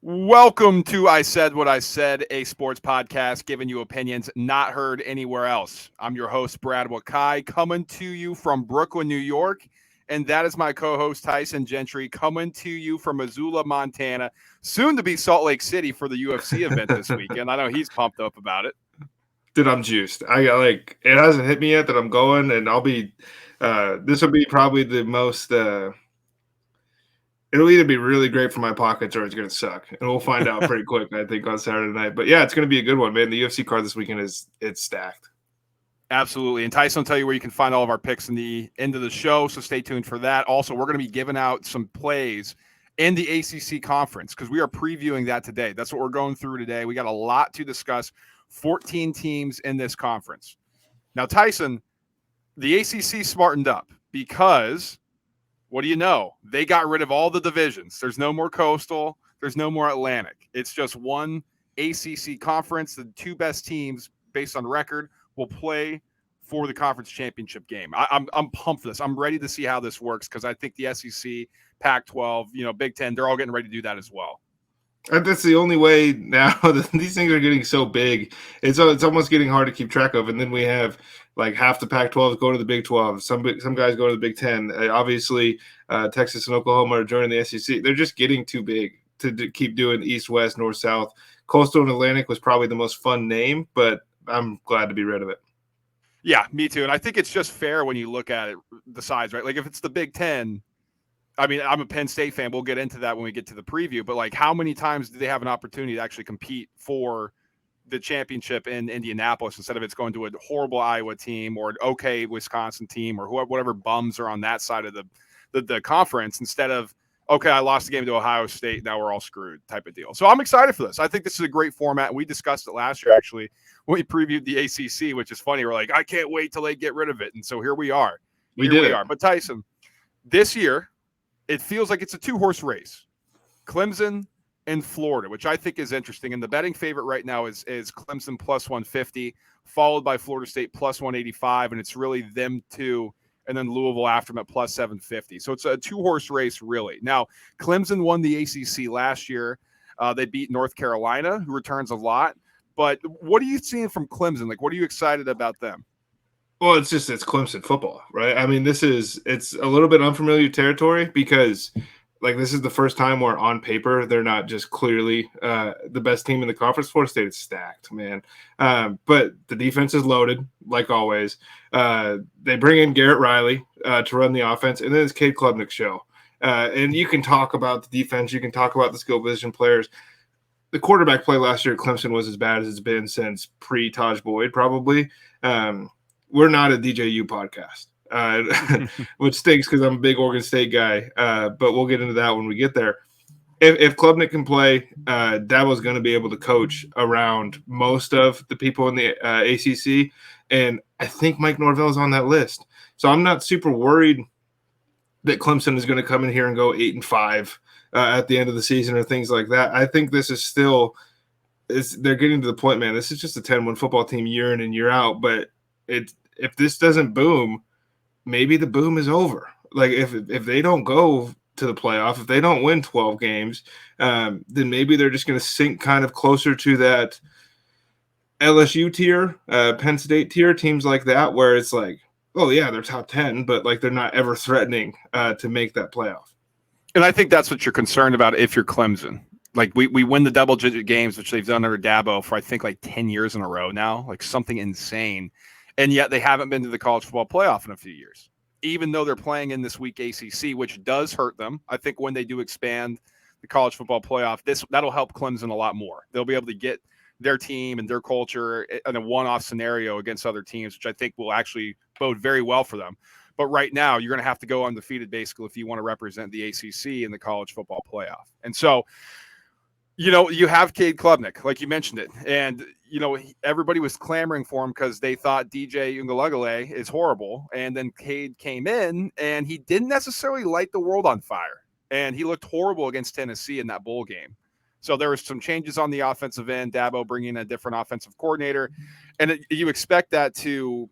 Welcome to I Said What I Said, a sports podcast giving you opinions not heard anywhere else. I'm your host, Brad Wakai, coming to you from Brooklyn, New York. And that is my co-host, Tyson Gentry, coming to you from Missoula, Montana, soon to be Salt Lake City for the UFC event this weekend. I know he's pumped up about it. Dude, I'm juiced. I got it hasn't hit me yet that I'm going, and I'll be. This will be probably the most. It'll either be really great for my pockets or it's going to suck, and we'll find out pretty quick. I think on Saturday night, but yeah, it's going to be a good one, man. The UFC card this weekend it's stacked. Absolutely. And Tyson will tell you where you can find all of our picks in the end of the show, so stay tuned for that. Also, we're going to be giving out some plays in the ACC Conference because we are previewing that today. That's what we're going through today. We got a lot to discuss. 14 teams in this conference. Now, Tyson, the ACC smartened up because, what do you know? They got rid of all the divisions. There's no more Coastal. There's no more Atlantic. It's just one ACC conference. The two best teams, based on record, will play for the conference championship game. I'm pumped for this. I'm ready to see how this works because I think the SEC, Pac-12, Big Ten, they're all getting ready to do that as well. And that's the only way now. These things are getting so big. It's almost getting hard to keep track of. And then we have like half the Pac-12 go to the Big 12. Some guys go to the Big 10. Obviously, Texas and Oklahoma are joining the SEC. They're just getting too big to keep doing East, West, North, South. Coastal and Atlantic was probably the most fun name, but I'm glad to be rid of it. Yeah, me too. And I think it's just fair when you look at it, the size, right? Like if it's the Big 10, I mean, I'm a Penn State fan. We'll get into that when we get to the preview. But, like, how many times do they have an opportunity to actually compete for the championship in Indianapolis instead of it's going to a horrible Iowa team or an okay Wisconsin team or whatever bums are on that side of the conference instead of, okay, I lost the game to Ohio State, now we're all screwed type of deal. So I'm excited for this. I think this is a great format. We discussed it last year, actually, when we previewed the ACC, which is funny. We're like, I can't wait till they get rid of it. And so here we are. We are. But, Tyson, this year – it feels like it's a two-horse race, Clemson and Florida, which I think is interesting. And the betting favorite right now is Clemson plus 150, followed by Florida State plus 185, and it's really them two, and then Louisville after them at plus 750. So it's a two-horse race, really. Now, Clemson won the ACC last year. They beat North Carolina, who returns a lot. But what are you seeing from Clemson? Like, what are you excited about them? Well, it's Clemson football, right? I mean, it's a little bit unfamiliar territory because, like, this is the first time where on paper they're not just clearly the best team in the conference. Florida State is stacked, man. But the defense is loaded, like always. They bring in Garrett Riley to run the offense, and then it's Cade Klubnik's show. And you can talk about the defense. You can talk about the skill position players. The quarterback play last year at Clemson was as bad as it's been since pre-Taj Boyd, probably. We're not a DJU podcast, which stinks because I'm a big Oregon State guy, but we'll get into that when we get there. If Klubnik can play, Dabo's going to be able to coach around most of the people in the ACC, and I think Mike Norvell is on that list. So I'm not super worried that Clemson is going to come in here and go 8-5 at the end of the season or things like that. I think this is still they're getting to the point, man. This is just a 10-win football team year in and year out, but if this doesn't boom, maybe the boom is over. Like if they don't go to the playoff, if they don't win 12 games, then maybe they're just going to sink kind of closer to that LSU tier, Penn State tier, teams like that, where it's like, oh yeah, they're top 10, but like they're not ever threatening to make that playoff. And I think that's what you're concerned about if you're Clemson. Like we win the double-digit games, which they've done under Dabo for I think like 10 years in a row now, like something insane. And yet they haven't been to the college football playoff in a few years, even though they're playing in this week ACC, which does hurt them. I think when they do expand the college football playoff, that'll help Clemson a lot more. They'll be able to get their team and their culture in a one-off scenario against other teams, which I think will actually bode very well for them. But right now, you're going to have to go undefeated, basically, if you want to represent the ACC in the college football playoff. And so, you have Cade Klubnik, like you mentioned it. And, everybody was clamoring for him because they thought DJ Uiagalelei is horrible. And then Cade came in, and he didn't necessarily light the world on fire. And he looked horrible against Tennessee in that bowl game. So there were some changes on the offensive end, Dabo bringing a different offensive coordinator. And you expect that to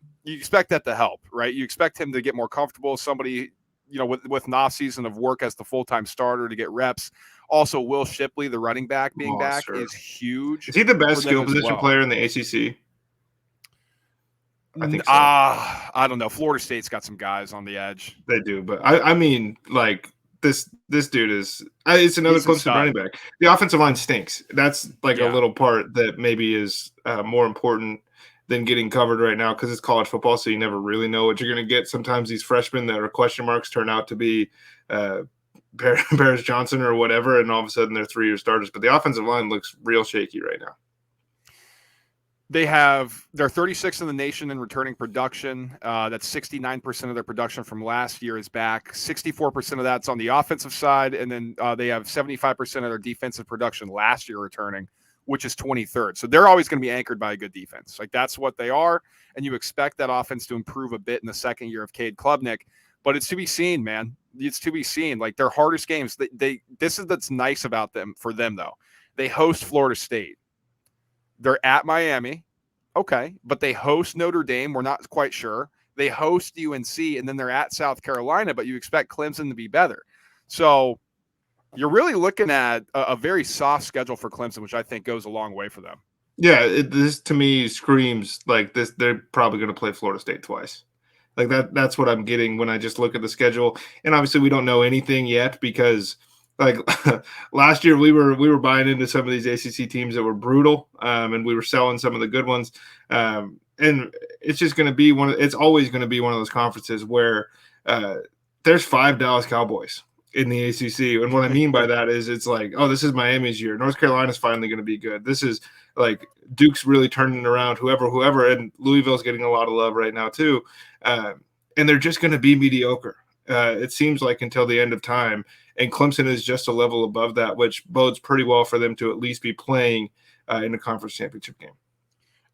help, right? You expect him to get more comfortable. Somebody with an off season of work as the full-time starter to get reps. Also, Will Shipley, the running back, being back is huge. Is he the best for them skill as position well. player in the ACC? I think so. I don't know. Florida State's got some guys on the edge. They do, but I mean, like this dude is. It's another He's a Clemson stud. running back. The offensive line stinks. That's like a Yeah. little part that maybe is more important than getting covered right now because it's college football, so you never really know what you're going to get. Sometimes these freshmen that are question marks turn out to be Paris Johnson or whatever, and all of a sudden they're 3-year starters. But the offensive line looks real shaky right now. They're 36th in the nation in returning production. That's 69% of their production from last year is back. 64% of that's on the offensive side, and then they have 75% of their defensive production last year returning, which is 23rd. So they're always going to be anchored by a good defense. Like that's what they are, and you expect that offense to improve a bit in the second year of Cade Klubnik. But it's to be seen, man. It's to be seen. Like their hardest games. This is that's nice about them for them though. They host Florida State. They're at Miami. Okay. But they host Notre Dame. We're not quite sure. They host UNC, and then they're at South Carolina, but you expect Clemson to be better. So you're really looking at a very soft schedule for Clemson, which I think goes a long way for them. Yeah, this to me screams like this. They're probably going to play Florida State twice. Like that's what I'm getting when I just look at the schedule. And obviously we don't know anything yet because like last year we were buying into some of these ACC teams that were brutal, and we were selling some of the good ones. And it's just going to be it's always going to be one of those conferences where there's 5 Dallas Cowboys in the ACC. And what I mean by that is it's like, oh, this is Miami's year. North Carolina's finally going to be good. This is like Duke's really turning around whoever, and Louisville's getting a lot of love right now too. And they're just going to be mediocre. It seems like until the end of time, and Clemson is just a level above that, which bodes pretty well for them to at least be playing in the conference championship game.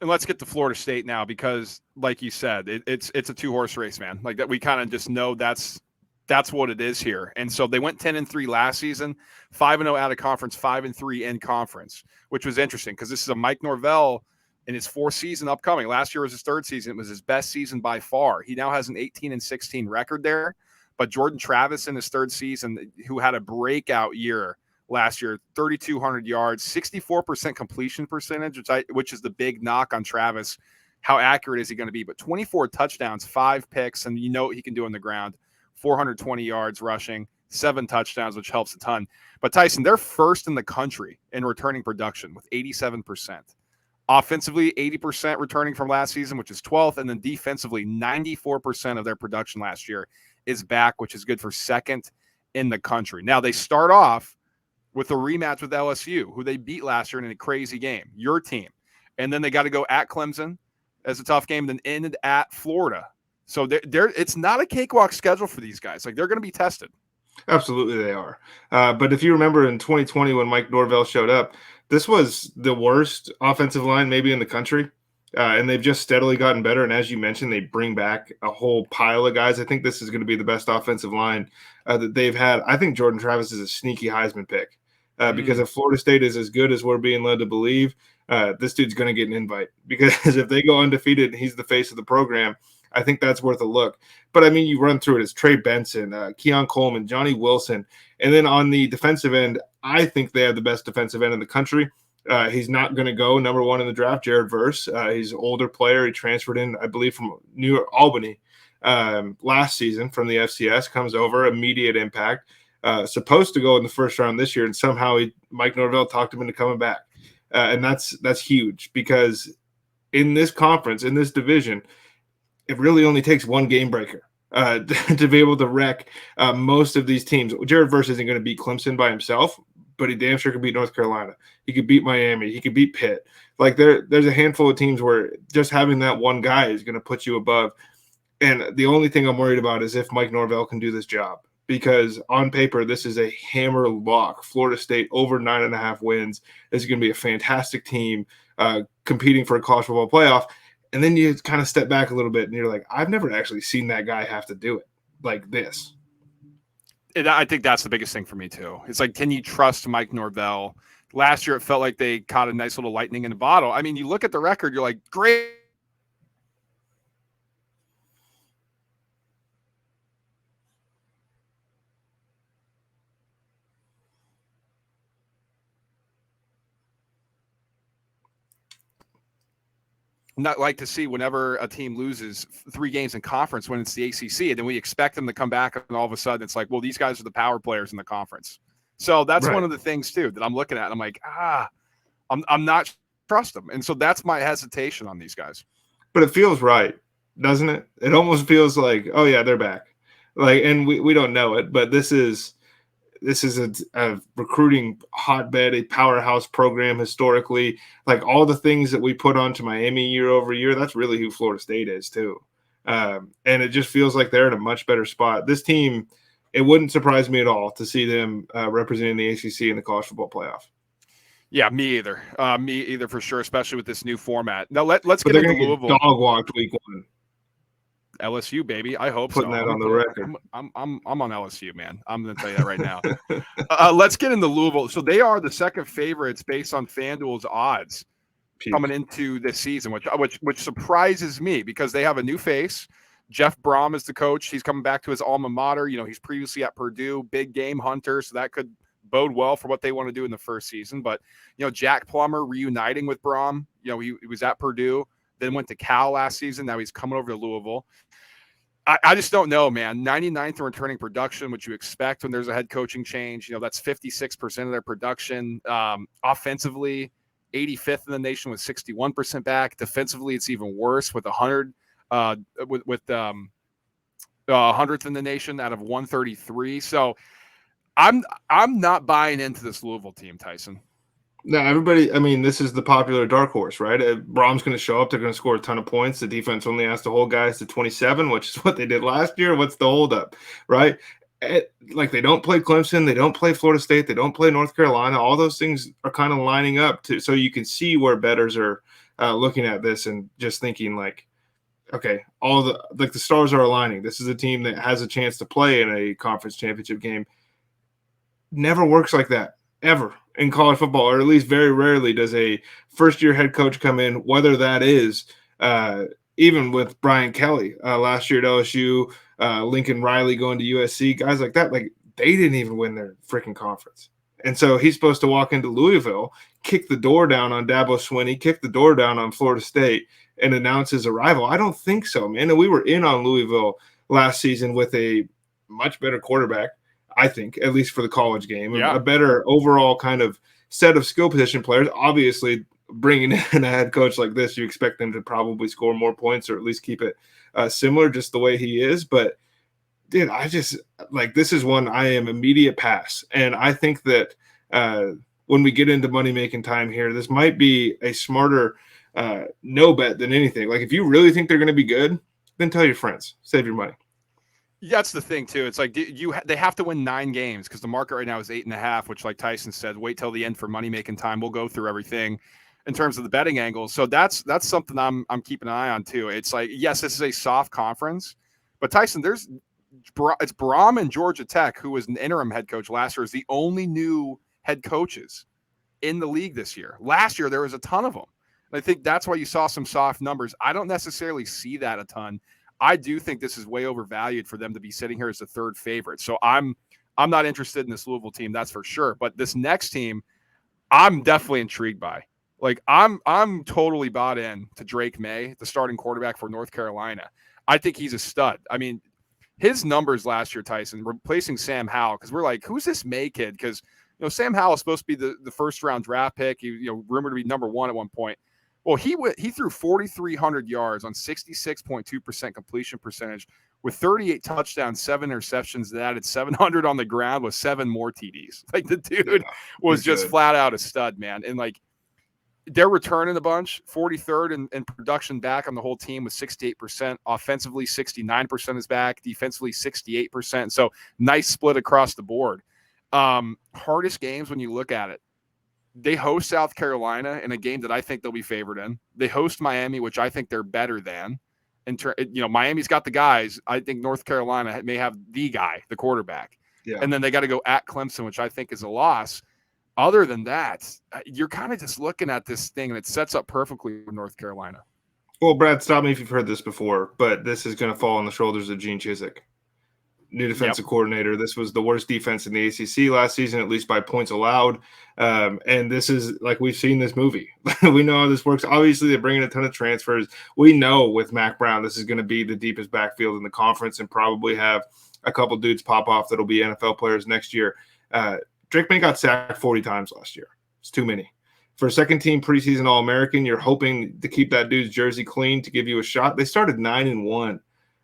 And let's get to Florida State now, because like you said, it's a 2-horse race, man. Like that, we kind of just know that's what it is here. And so they went 10-3 last season, 5-0 out of conference, 5-3 in conference, which was interesting because this is a Mike Norvell in his 4th season upcoming. Last year was his 3rd season. It was his best season by far. He now has an 18-16 record there. But Jordan Travis in his 3rd season, who had a breakout year last year, 3,200 yards, 64% completion percentage, which is the big knock on Travis. How accurate is he going to be? But 24 touchdowns, 5 picks, and you know what he can do on the ground. 420 yards rushing, 7 touchdowns, which helps a ton. But Tyson, they're 1st in the country in returning production with 87%. Offensively, 80% returning from last season, which is 12th. And then defensively, 94% of their production last year is back, which is good for 2nd in the country. Now, they start off with a rematch with LSU, who they beat last year in a crazy game, your team. And then they got to go at Clemson as a tough game, then ended at Florida. So it's not a cakewalk schedule for these guys. Like, they're going to be tested. Absolutely they are. But if you remember in 2020 when Mike Norvell showed up, this was the worst offensive line maybe in the country. And they've just steadily gotten better. And as you mentioned, they bring back a whole pile of guys. I think this is going to be the best offensive line that they've had. I think Jordan Travis is a sneaky Heisman pick because if Florida State is as good as we're being led to believe, this dude's going to get an invite. Because if they go undefeated and he's the face of the program, I think that's worth a look. But, I mean, you run through it. It's Trey Benson, Keon Coleman, Johnny Wilson. And then on the defensive end, I think they have the best defensive end in the country. He's not going to go number 1 in the draft, Jared Verse. He's an older player. He transferred in, I believe, from New York, Albany last season from the FCS, comes over, immediate impact. Supposed to go in the first round this year, and somehow Mike Norvell talked him into coming back. And that's huge because in this conference, in this division, it really only takes one game breaker to be able to wreck most of these teams. Jared Verse isn't going to beat Clemson by himself, but he damn sure could beat North Carolina. He could beat Miami. He could beat Pitt. Like there's a handful of teams where just having that one guy is going to put you above. And the only thing I'm worried about is if Mike Norvell can do this job, because on paper, this is a hammer lock. Florida State over 9.5 wins. This is going to be a fantastic team competing for a college football playoff. And then you kind of step back a little bit and you're like, I've never actually seen that guy have to do it like this. And I think that's the biggest thing for me too. It's like, can you trust Mike Norvell? Last year, it felt like they caught a nice little lightning in a bottle. I mean, you look at the record, you're like, great. not like to see whenever a team loses 3 games in conference when it's the ACC, and then we expect them to come back, and all of a sudden it's like, well, these guys are the power players in the conference. So that's Right. one of the things too that I'm looking at. I'm like, I'm not trust them, and so that's my hesitation on these guys. But it feels right, doesn't it? It almost feels like, oh yeah, they're back. Like, and we don't know it, but this is a recruiting hotbed, a powerhouse program historically. Like all the things that we put onto Miami year over year, that's really who Florida State is too. And it just feels like they're in a much better spot. This team, it wouldn't surprise me at all to see them representing the ACC in the college football playoff. Yeah, me either. Me either for sure, especially with this new format. Now let's But get they're into going to Louisville. get dog walked week 1. LSU, baby. I hope Putting so. that on the record. I'm on LSU, man. I'm going to tell you that right now. Let's get into Louisville. So they are the second favorites based on FanDuel's odds coming into this season, which surprises me because they have a new face. Jeff Brom is the coach. He's coming back to his alma mater. You know, he's previously at Purdue, big game hunter, so that could bode well for what they want to do in the first season. But, you know, Jack Plummer reuniting with Brom. You know, he was at Purdue, then went to Cal last season. Now he's coming over to Louisville. I just don't know, man. 99th in returning production, which you expect when there's a head coaching change. You know, that's 56% of their production. Offensively, 85th in the nation with 61% back. Defensively, it's even worse with 100 with 100th in the nation out of 133. So I'm not buying into this Louisville team, Tyson. Now, everybody, I mean, this is the popular dark horse, right? Brom's going to show up. They're going to score a ton of points. The defense only has to hold guys to 27, which is what they did last year. What's the holdup, right? Like they don't play Clemson. They don't play Florida State. They don't play North Carolina. All those things are kind of lining up so you can see where bettors are looking at this and just thinking like, okay, the stars are aligning. This is a team that has a chance to play in a conference championship game. Never works like that, ever. In college football, or at least very rarely does a first-year head coach come in, whether that is even with Brian Kelly last year at LSU, Lincoln Riley going to USC, guys like that, like they didn't even win their freaking conference. And so he's supposed to walk into Louisville, kick the door down on Dabo Swinney, kick the door down on Florida State, and announce his arrival. I don't think so, man. And we were in on Louisville last season with a much better quarterback, I think, at least for the college game, a better overall kind of set of skill position players. Obviously, bringing in a head coach like this, you expect them to probably score more points or at least keep it similar, just the way he is. But, dude, I just like this is one I am immediate pass. And I think that when we get into money making time here, this might be a smarter no bet than anything. Like if you really think they're going to be good, then tell your friends, save your money. That's the thing too. It's like they have to win 9 games because the market right now is 8.5, which, like Tyson said, wait till the end for money making time. We'll go through everything in terms of the betting angles. So that's something I'm keeping an eye on too. It's like, yes, this is a soft conference, but Tyson, it's Brom and Georgia Tech, who was an interim head coach last year, is the only new head coaches in the league this year. Last year there was a ton of them. And I think that's why you saw some soft numbers. I don't necessarily see that a ton. I do think this is way overvalued for them to be sitting here as the third favorite. So I'm not interested in this Louisville team, that's for sure. But this next team, I'm definitely intrigued by. Like I'm totally bought in to Drake May, the starting quarterback for North Carolina. I think he's a stud. I mean, his numbers last year, Tyson, replacing Sam Howell, because we're like, who's this May kid? Because Sam Howell is supposed to be the first round draft pick. He, rumored to be number 1 at one point. Well, he threw 4,300 yards on 66.2% completion percentage with 38 touchdowns, 7 interceptions that added 700 on the ground with 7 more TDs. Like the dude was just flat out a stud, man. And like they're returning a bunch, 43rd in production back on the whole team with 68%. Offensively, 69% is back. Defensively, 68%. So nice split across the board. Hardest games when you look at it. They host South Carolina in a game that I think they'll be favored in. They host Miami, which I think they're better than. Miami's got the guys. I think North Carolina may have the guy, the quarterback. Yeah. And then they got to go at Clemson, which I think is a loss. Other than that, you're kind of just looking at this thing, and it sets up perfectly for North Carolina. Well, Brad, stop me if you've heard this before, but this is going to fall on the shoulders of Gene Chizik. new defensive coordinator. This was the worst defense in the ACC last season, at least by points allowed. And this is like we've seen this movie. We know how this works. Obviously, they're bringing a ton of transfers. We know with Mac Brown, this is going to be the deepest backfield in the conference and probably have a couple dudes pop off that'll be NFL players next year. Drake May got sacked 40 times last year. It's too many. For a second-team preseason All-American, you're hoping to keep that dude's jersey clean to give you a shot. They started 9-1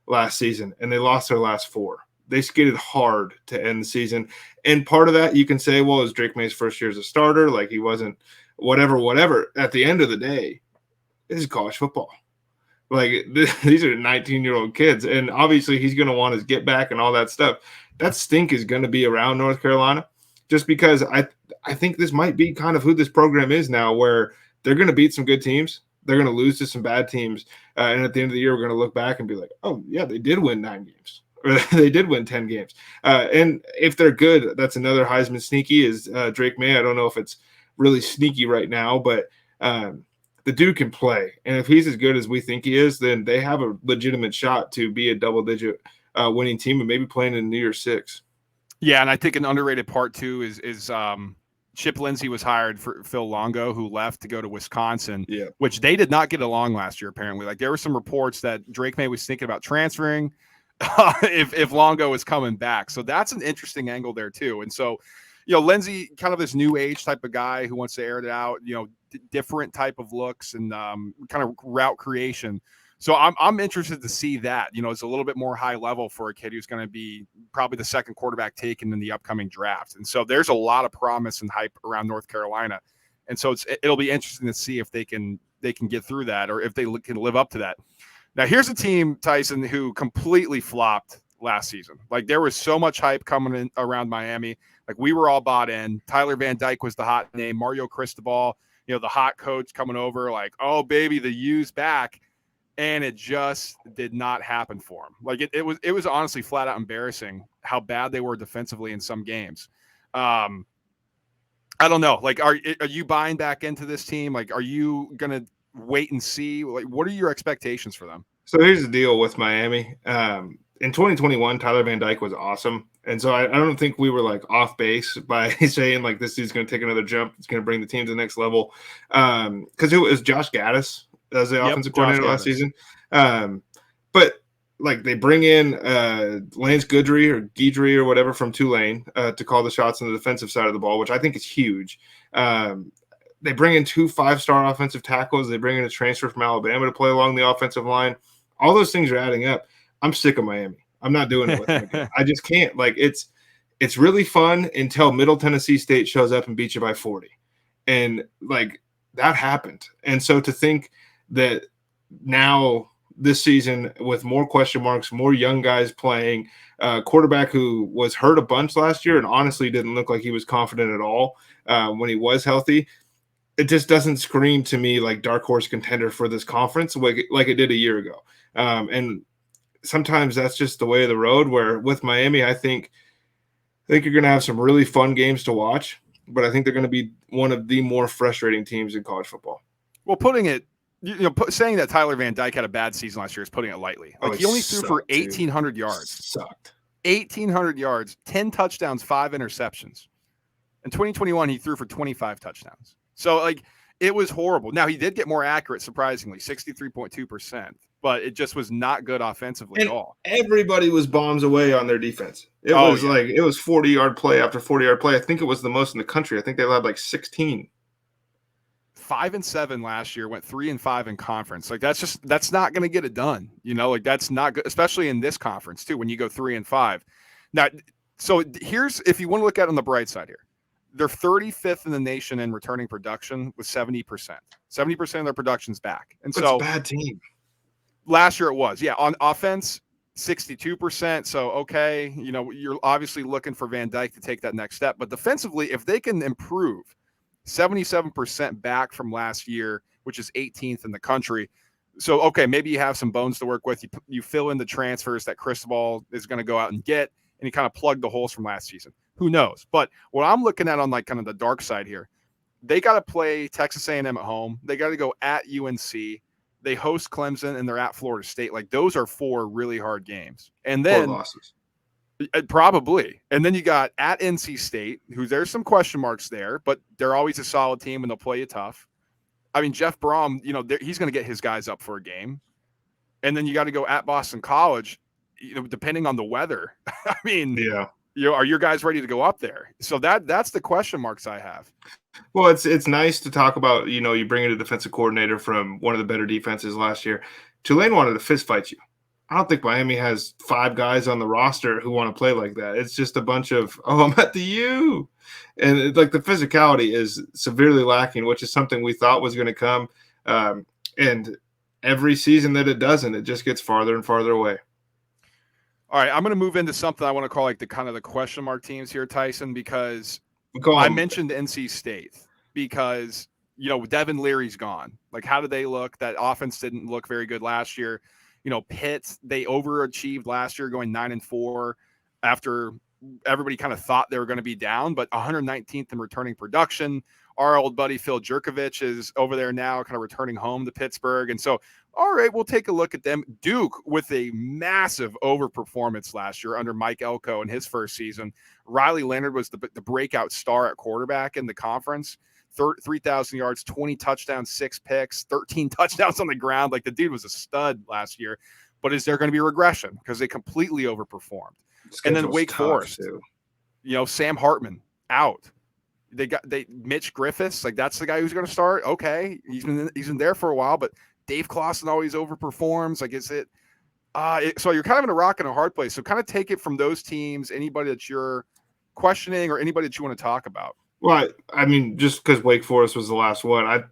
last season, and they lost their last 4. They skated hard to end the season. And part of that, you can say, well, it was Drake May's first year as a starter. Like, he wasn't whatever. At the end of the day, this is college football. Like, these are 19-year-old kids, and obviously he's going to want his get back and all that stuff. That stink is going to be around North Carolina just because I think this might be kind of who this program is now, where they're going to beat some good teams. They're going to lose to some bad teams. And at the end of the year, we're going to look back and be like, oh, yeah, they did win 9 games. Or they did win 10 games. And if they're good, that's another Heisman sneaky is Drake May. I don't know if it's really sneaky right now, but the dude can play. And if he's as good as we think he is, then they have a legitimate shot to be a double-digit winning team and maybe playing in New Year's 6. Yeah, and I think an underrated part too is Chip Lindsey was hired for Phil Longo, who left to go to Wisconsin, which they did not get along last year, apparently. Like, there were some reports that Drake May was thinking about transferring if Longo is coming back. So that's an interesting angle there too. And so, Lindsey, kind of this new age type of guy who wants to air it out, different type of looks and kind of route creation. So I'm interested to see that, it's a little bit more high level for a kid who's going to be probably the second quarterback taken in the upcoming draft. And so there's a lot of promise and hype around North Carolina. And so it'll be interesting to see if they can get through that or if they can live up to that. Now, here's a team, Tyson, who completely flopped last season. Like, there was so much hype coming in around Miami. Like, we were all bought in. Tyler Van Dyke was the hot name. Mario Cristobal, the hot coach coming over, like, oh, baby, the U's back. And it just did not happen for him. Like, it was honestly flat out embarrassing how bad they were defensively in some games. I don't know. Like, are you buying back into this team? Like, are you going to wait and see? Like, what are your expectations for them? So here's the deal with Miami. In 2021, Tyler Van Dyke was awesome. And so I don't think we were like off base by saying like this dude's going to take another jump. It's going to bring the team to the next level. Because it was Josh Gaddis as the offensive coordinator last season. But like they bring in Lance Guidry or whatever from Tulane to call the shots on the defensive side of the ball, which I think is huge. They bring in 2 5-star offensive tackles. They bring in a transfer from Alabama to play along the offensive line. All those things are adding up. I'm sick of Miami. I'm not doing it with them again. I just can't. Like, it's really fun until Middle Tennessee State shows up and beats you by 40. And like that happened. And so to think that now this season with more question marks, more young guys playing, quarterback who was hurt a bunch last year and honestly didn't look like he was confident at all when he was healthy. It just doesn't scream to me like dark horse contender for this conference like it did a year ago. And sometimes that's just the way of the road, where with Miami, I think you're going to have some really fun games to watch, but I think they're going to be one of the more frustrating teams in college football. Well, saying that Tyler Van Dyke had a bad season last year is putting it lightly. Like, he only threw for 1,800 yards. Sucked. 1,800 yards, 10 touchdowns, 5 interceptions. In 2021, he threw for 25 touchdowns. So, like, it was horrible. Now, he did get more accurate, surprisingly, 63.2%, but it just was not good offensively at all. Everybody was bombs away on their defense. It was 40-yard play after 40-yard play. I think it was the most in the country. I think they allowed like 16. 5-7 last year, went 3-5 in conference. Like, that's not going to get it done. Like, that's not good, especially in this conference too, when you go 3-5. Now, so here's, if you want to look at it on the bright side here, they're 35th in the nation in returning production with 70%. 70% of their production's back. And That's a bad team. Last year it was. Yeah, on offense, 62%. So, okay, you're obviously looking for Van Dyke to take that next step. But defensively, if they can improve 77% back from last year, which is 18th in the country. So, okay, maybe you have some bones to work with. You fill in the transfers that Cristobal is going to go out and get, and you kind of plug the holes from last season. Who knows? But what I'm looking at on like kind of the dark side here, they got to play Texas A&M at home. They got to go at UNC. They host Clemson and they're at Florida State. Like, those are 4 really hard games. And then 4 losses. Probably. And then you got at NC State, who there's some question marks there, but they're always a solid team and they'll play you tough. I mean, Jeff Brom, he's going to get his guys up for a game. And then you got to go at Boston College, depending on the weather. I mean, Yeah. Are your guys ready to go up there? So that's the question marks I have. Well, it's nice to talk about, you bring in a defensive coordinator from one of the better defenses last year. Tulane wanted to fist fight you. I don't think Miami has 5 guys on the roster who want to play like that. It's just a bunch of, I'm at the U. And the physicality is severely lacking, which is something we thought was going to come. And every season that it doesn't, it just gets farther and farther away. All right, I'm going to move into something I want to call the kind of the question mark teams here, Tyson, because I mentioned NC State because, Devin Leary's gone. How did they look? That offense didn't look very good last year. Pitt, they overachieved last year going 9-4 after everybody kind of thought they were going to be down, but 119th in returning production. Our old buddy Phil Jerkovich is over there now, kind of returning home to Pittsburgh. And so, all right, we'll take a look at them. Duke with a massive overperformance last year under Mike Elko in his first season. Riley Leonard was the breakout star at quarterback in the conference. 3,000 yards, 20 touchdowns, 6 picks, 13 touchdowns on the ground. The dude was a stud last year. But is there going to be regression? Because they completely overperformed. And then Wake Forest, Sam Hartman out. Mitch Griffiths, that's the guy who's going to start. Okay, he's been there for a while, but Dave Clawson always overperforms. So you're kind of in a rock and a hard place. So kind of take it from those teams. Anybody that you're questioning or anybody that you want to talk about. Well, I mean, just because Wake Forest was the last one,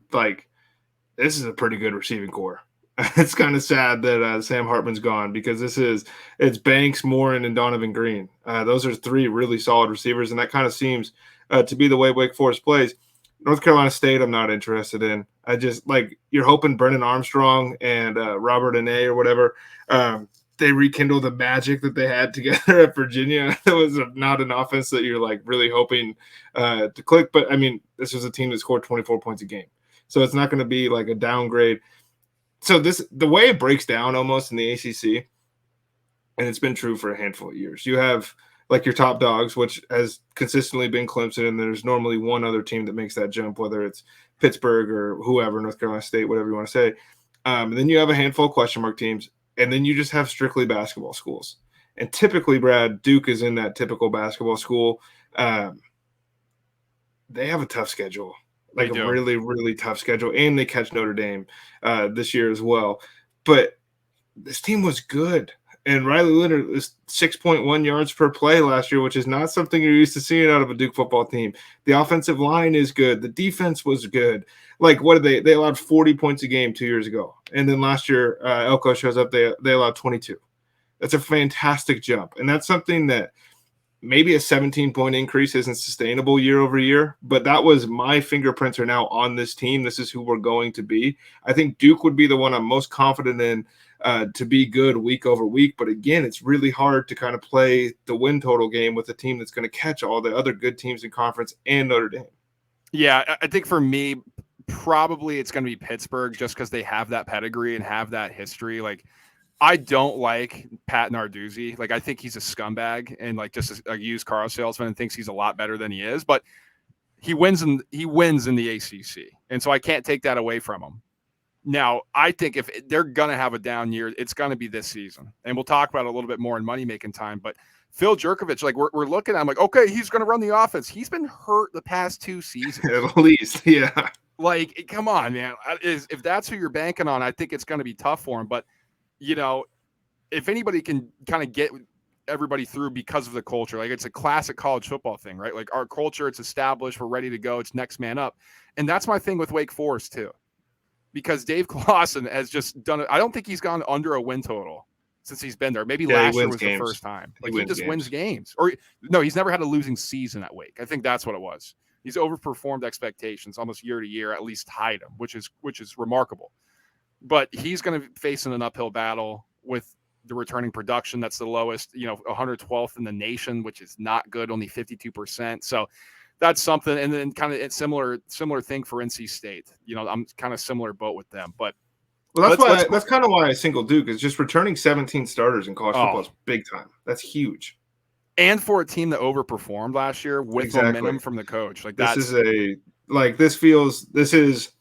this is a pretty good receiving core. It's kind of sad that Sam Hartman's gone because it's Banks, Morin, and Donovan Green. Those are 3 really solid receivers, and that kind of seems to be the way Wake Forest plays. North Carolina State, I'm not interested in. I just you're hoping Brennan Armstrong and Robert Ane or whatever, they rekindle the magic that they had together at Virginia. It was not an offense that you're really hoping to click. But I mean, this was a team that scored 24 points a game. So it's not going to be a downgrade. So the way it breaks down almost in the ACC, and it's been true for a handful of years, you have your top dogs, which has consistently been Clemson, and there's normally one other team that makes that jump, whether it's Pittsburgh or whoever, North Carolina State, whatever you want to say. And then you have a handful of question mark teams, and then you just have strictly basketball schools. And typically, Brad, Duke is in that typical basketball school. They have a tough schedule. A really, really tough schedule, and they catch Notre Dame this year as well. But this team was good, and Riley Leonard was 6.1 yards per play last year, which is not something you're used to seeing out of a Duke football team. The offensive line is good. The defense was good. What did they allowed 40 points a game 2 years ago, and then last year Elko shows up, they allowed 22. That's a fantastic jump, and that's something that maybe a 17-point increase isn't sustainable year over year, but that was my fingerprints are now on this team. This is who we're going to be. I think Duke would be the one I'm most confident in to be good week over week. But again, it's really hard to kind of play the win total game with a team that's going to catch all the other good teams in conference and Notre Dame. Yeah, I think for me, probably it's going to be Pittsburgh just because they have that pedigree and have that history. I don't like Pat Narduzzi. I think he's a scumbag and just a used car salesman and thinks he's a lot better than he is. But he wins in the ACC, and so I can't take that away from him. Now, I think if they're gonna have a down year, it's gonna be this season, and we'll talk about it a little bit more in Money Making Time. But Phil Jerkovich, we're looking at him okay, he's gonna run the offense. He's been hurt the past 2 seasons, at least, yeah. Come on, man. If that's who you're banking on, I think it's gonna be tough for him. But if anybody can kind of get everybody through because of the culture, it's a classic college football thing, right? Our culture, it's established, we're ready to go, it's next man up. And that's my thing with Wake Forest too, because Dave Clawson has just done it. I don't think he's gone under a win total since he's been there. Maybe last year was the first time. He just wins games. Or no, he's never had a losing season at Wake. I think that's what it was. He's overperformed expectations almost year to year, at least tied them, which is remarkable. But he's going to face an uphill battle with the returning production. That's the lowest, 112th in the nation, which is not good, only 52%. So that's something. And then kind of similar thing for NC State. I'm kind of similar boat with them. But that's kind of why I single Duke is just returning 17 starters in college football is big time. That's huge. And for a team that overperformed last year with momentum from the coach, like this is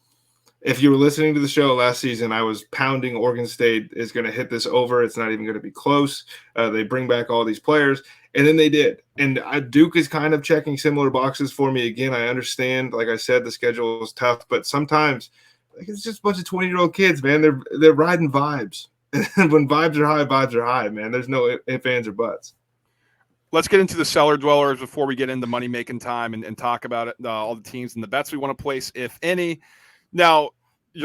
if you were listening to the show last season, I was pounding Oregon State is going to hit this over. It's not even going to be close. They bring back all these players, and then they did. And Duke is kind of checking similar boxes for me again. I understand, like I said, the schedule is tough, but sometimes it's just a bunch of 20-year-old kids, man. They're riding vibes. And when vibes are high, man. There's no ifs, ands, or buts. Let's get into the cellar dwellers before we get into money making time and talk about it, all the teams and the bets we want to place, if any. Now,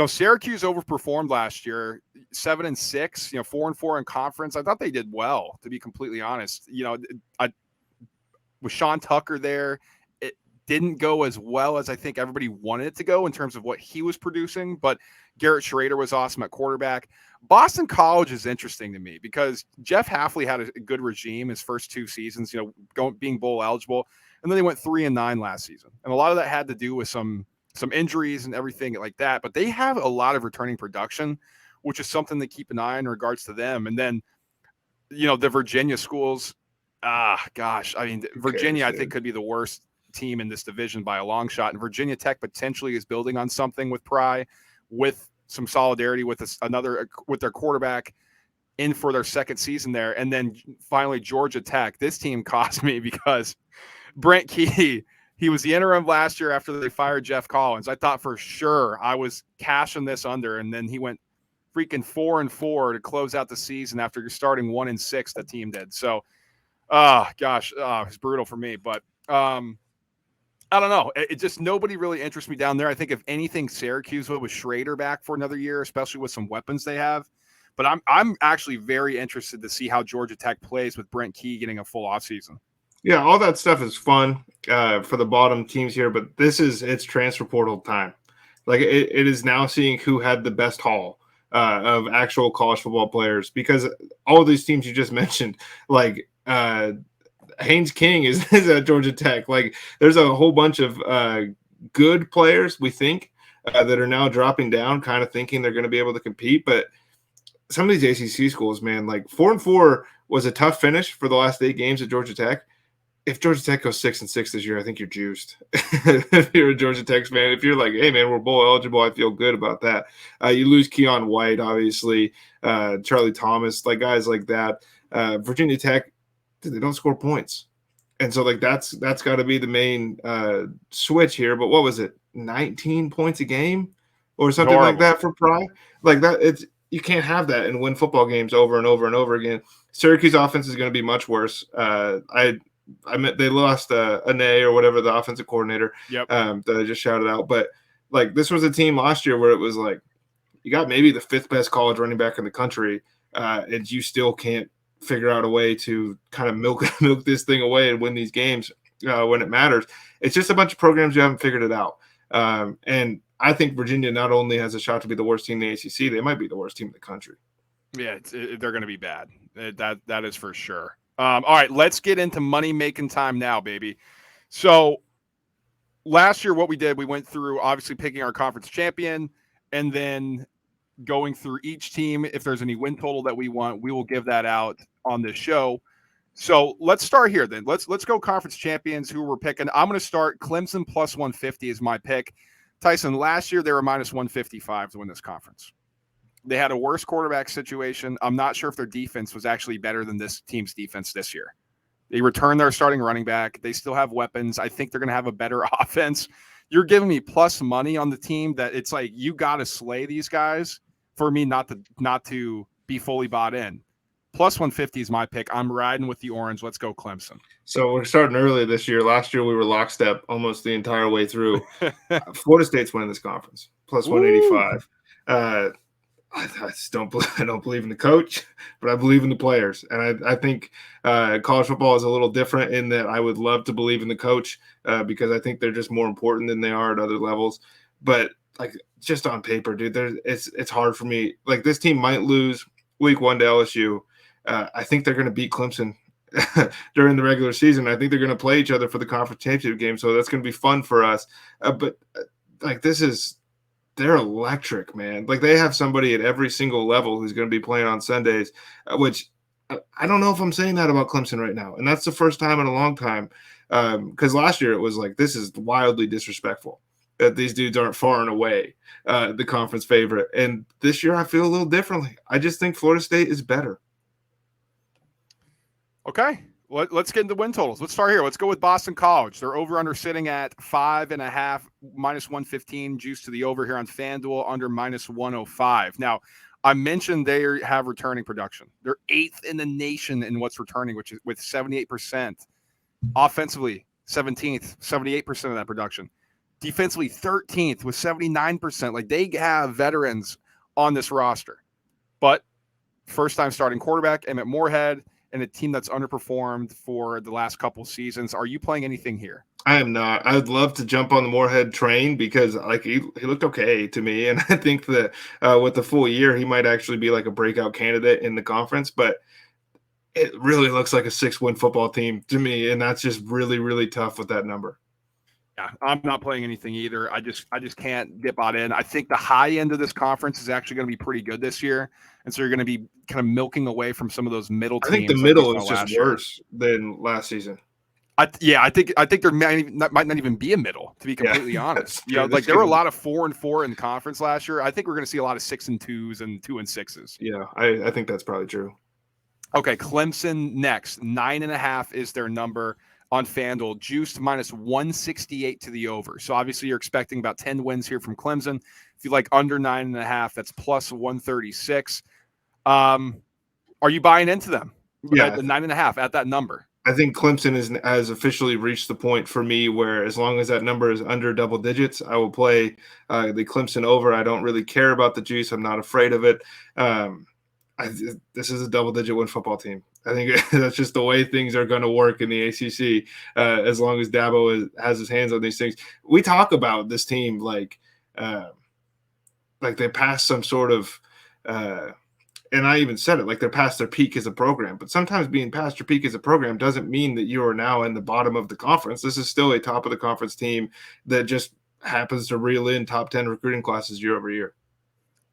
Syracuse overperformed last year, 7-6, 4-4 in conference. I thought they did well, to be completely honest. With Sean Tucker there, it didn't go as well as I think everybody wanted it to go in terms of what he was producing, but Garrett Schrader was awesome at quarterback. Boston College is interesting to me because Jeff Hafley had a good regime his first 2 seasons, being bowl eligible, and then they went 3-9 last season. And a lot of that had to do with some injuries and everything like that, but they have a lot of returning production, which is something to keep an eye on in regards to them. And then, the Virginia schools, Virginia, I think, could be the worst team in this division by a long shot. And Virginia Tech potentially is building on something with Pry, with some solidarity with with their quarterback in for their second season there. And then finally, Georgia Tech. This team cost me because Brent Key, he was the interim last year after they fired Jeff Collins. I thought for sure I was cashing this under, and then he went freaking 4-4 to close out the season after starting 1-6. The team did. So, it's brutal for me. But I don't know. It just, nobody really interests me down there. I think if anything, Syracuse with Schrader back for another year, especially with some weapons they have. But I'm actually very interested to see how Georgia Tech plays with Brent Key getting a full offseason. Yeah, all that stuff is fun for the bottom teams here, but it's transfer portal time. Like it is now seeing who had the best haul of actual college football players, because all of these teams you just mentioned, like Haynes King is at Georgia Tech. Like there's a whole bunch of good players, we think, that are now dropping down, kind of thinking they're going to be able to compete. But some of these ACC schools, man, like 4-4 was a tough finish for the last 8 games at Georgia Tech. If Georgia Tech goes 6-6 this year, I think you're juiced. If you're a Georgia Tech fan, if you're like, hey man, we're bowl eligible, I feel good about that. You lose Keon White, obviously, Charlie Thomas, like guys like that. Virginia Tech, dude, they don't score points, and so like that's got to be the main switch here. But what was it, 19 points a game or something like that for Pry? Like that, you can't have that and win football games over and over and over again. Syracuse offense is going to be much worse. I meant they lost Ane or whatever, the offensive coordinator, that I just shouted out. But like this was a team last year where it was like you got maybe the 5th best college running back in the country, and you still can't figure out a way to kind of milk this thing away and win these games when it matters. It's just a bunch of programs who haven't figured it out. And I think Virginia not only has a shot to be the worst team in the ACC, they might be the worst team in the country. Yeah, they're going to be bad. That is for sure. All right, let's get into money making time now, baby. So last year, what we did, we went through obviously picking our conference champion and then going through each team. If there's any win total that we want, we will give that out on this show. So let's start here then. Let's go conference champions who we're picking. I'm going to start Clemson plus 150 is my pick. Tyson, last year they were minus 155 to win this conference. They had a worse quarterback situation. I'm not sure if their defense was actually better than this team's defense this year. They returned their starting running back. They still have weapons. I think they're going to have a better offense. You're giving me plus money on the team that it's like you got to slay these guys for me not to be fully bought in. Plus 150 is my pick. I'm riding with the orange. Let's go Clemson. So we're starting early this year. Last year we were lockstep almost the entire way through. Florida State's winning this conference. Plus 185. I don't believe in the coach, but I believe in the players. And I think college football is a little different in that I would love to believe in the coach because I think they're just more important than they are at other levels. But like just on paper, dude, it's hard for me. Like this team might lose week 1 to LSU. I think they're going to beat Clemson during the regular season. I think they're going to play each other for the conference championship game. So that's going to be fun for us. But like they're electric, man. Like they have somebody at every single level who's going to be playing on Sundays, which I don't know if I'm saying that about Clemson right now, and that's the first time in a long time. Because last year it was like, this is wildly disrespectful that these dudes aren't far and away the conference favorite. And this year I feel a little differently. I just think Florida State is better. Okay. Let's get into win totals. Let's start here. Let's go with Boston College. They're over under sitting at 5.5, minus 115 juice to the over here on FanDuel, under minus 105. Now, I mentioned they have returning production. They're 8th in the nation in what's returning, which is with 78%. Offensively, 17th, 78% of that production. Defensively, 13th with 79%. Like, they have veterans on this roster. But first time starting quarterback, Emmett Morehead, and a team that's underperformed for the last couple seasons. Are you playing anything here? I am not. I would love to jump on the Morehead train because like he looked okay to me, and I think that with the full year he might actually be like a breakout candidate in the conference. But it really looks like a 6-win football team to me, and that's just really, really tough with that number. Yeah, I'm not playing anything either. I just can't get bought in. I think the high end of this conference is actually going to be pretty good this year, and so you're going to be kind of milking away from some of those middle teams. I think the middle is just worse than last season. I think there might not even be a middle, to be completely honest. You know, like there were a lot of 4-4 in the conference last year. I think we're going to see a lot of 6-2s and 2-6s. Yeah, I think that's probably true. Okay, Clemson next. 9.5 is their number on FanDuel, juiced minus 168 to the over. So obviously you're expecting about 10 wins here from Clemson. If you like under 9.5, that's plus 136. Are you buying into them? Yeah, at the 9.5 at that number. I think Clemson has officially reached the point for me where as long as that number is under double digits, I will play the Clemson over. I don't really care about the juice. I'm not afraid of it. This is a double-digit win football team. I think that's just the way things are going to work in the ACC as long as Dabo has his hands on these things. We talk about this team like they passed some sort of and I even said it, like they're past their peak as a program. But sometimes being past your peak as a program doesn't mean that you are now in the bottom of the conference. This is still a top of the conference team that just happens to reel in top 10 recruiting classes year over year.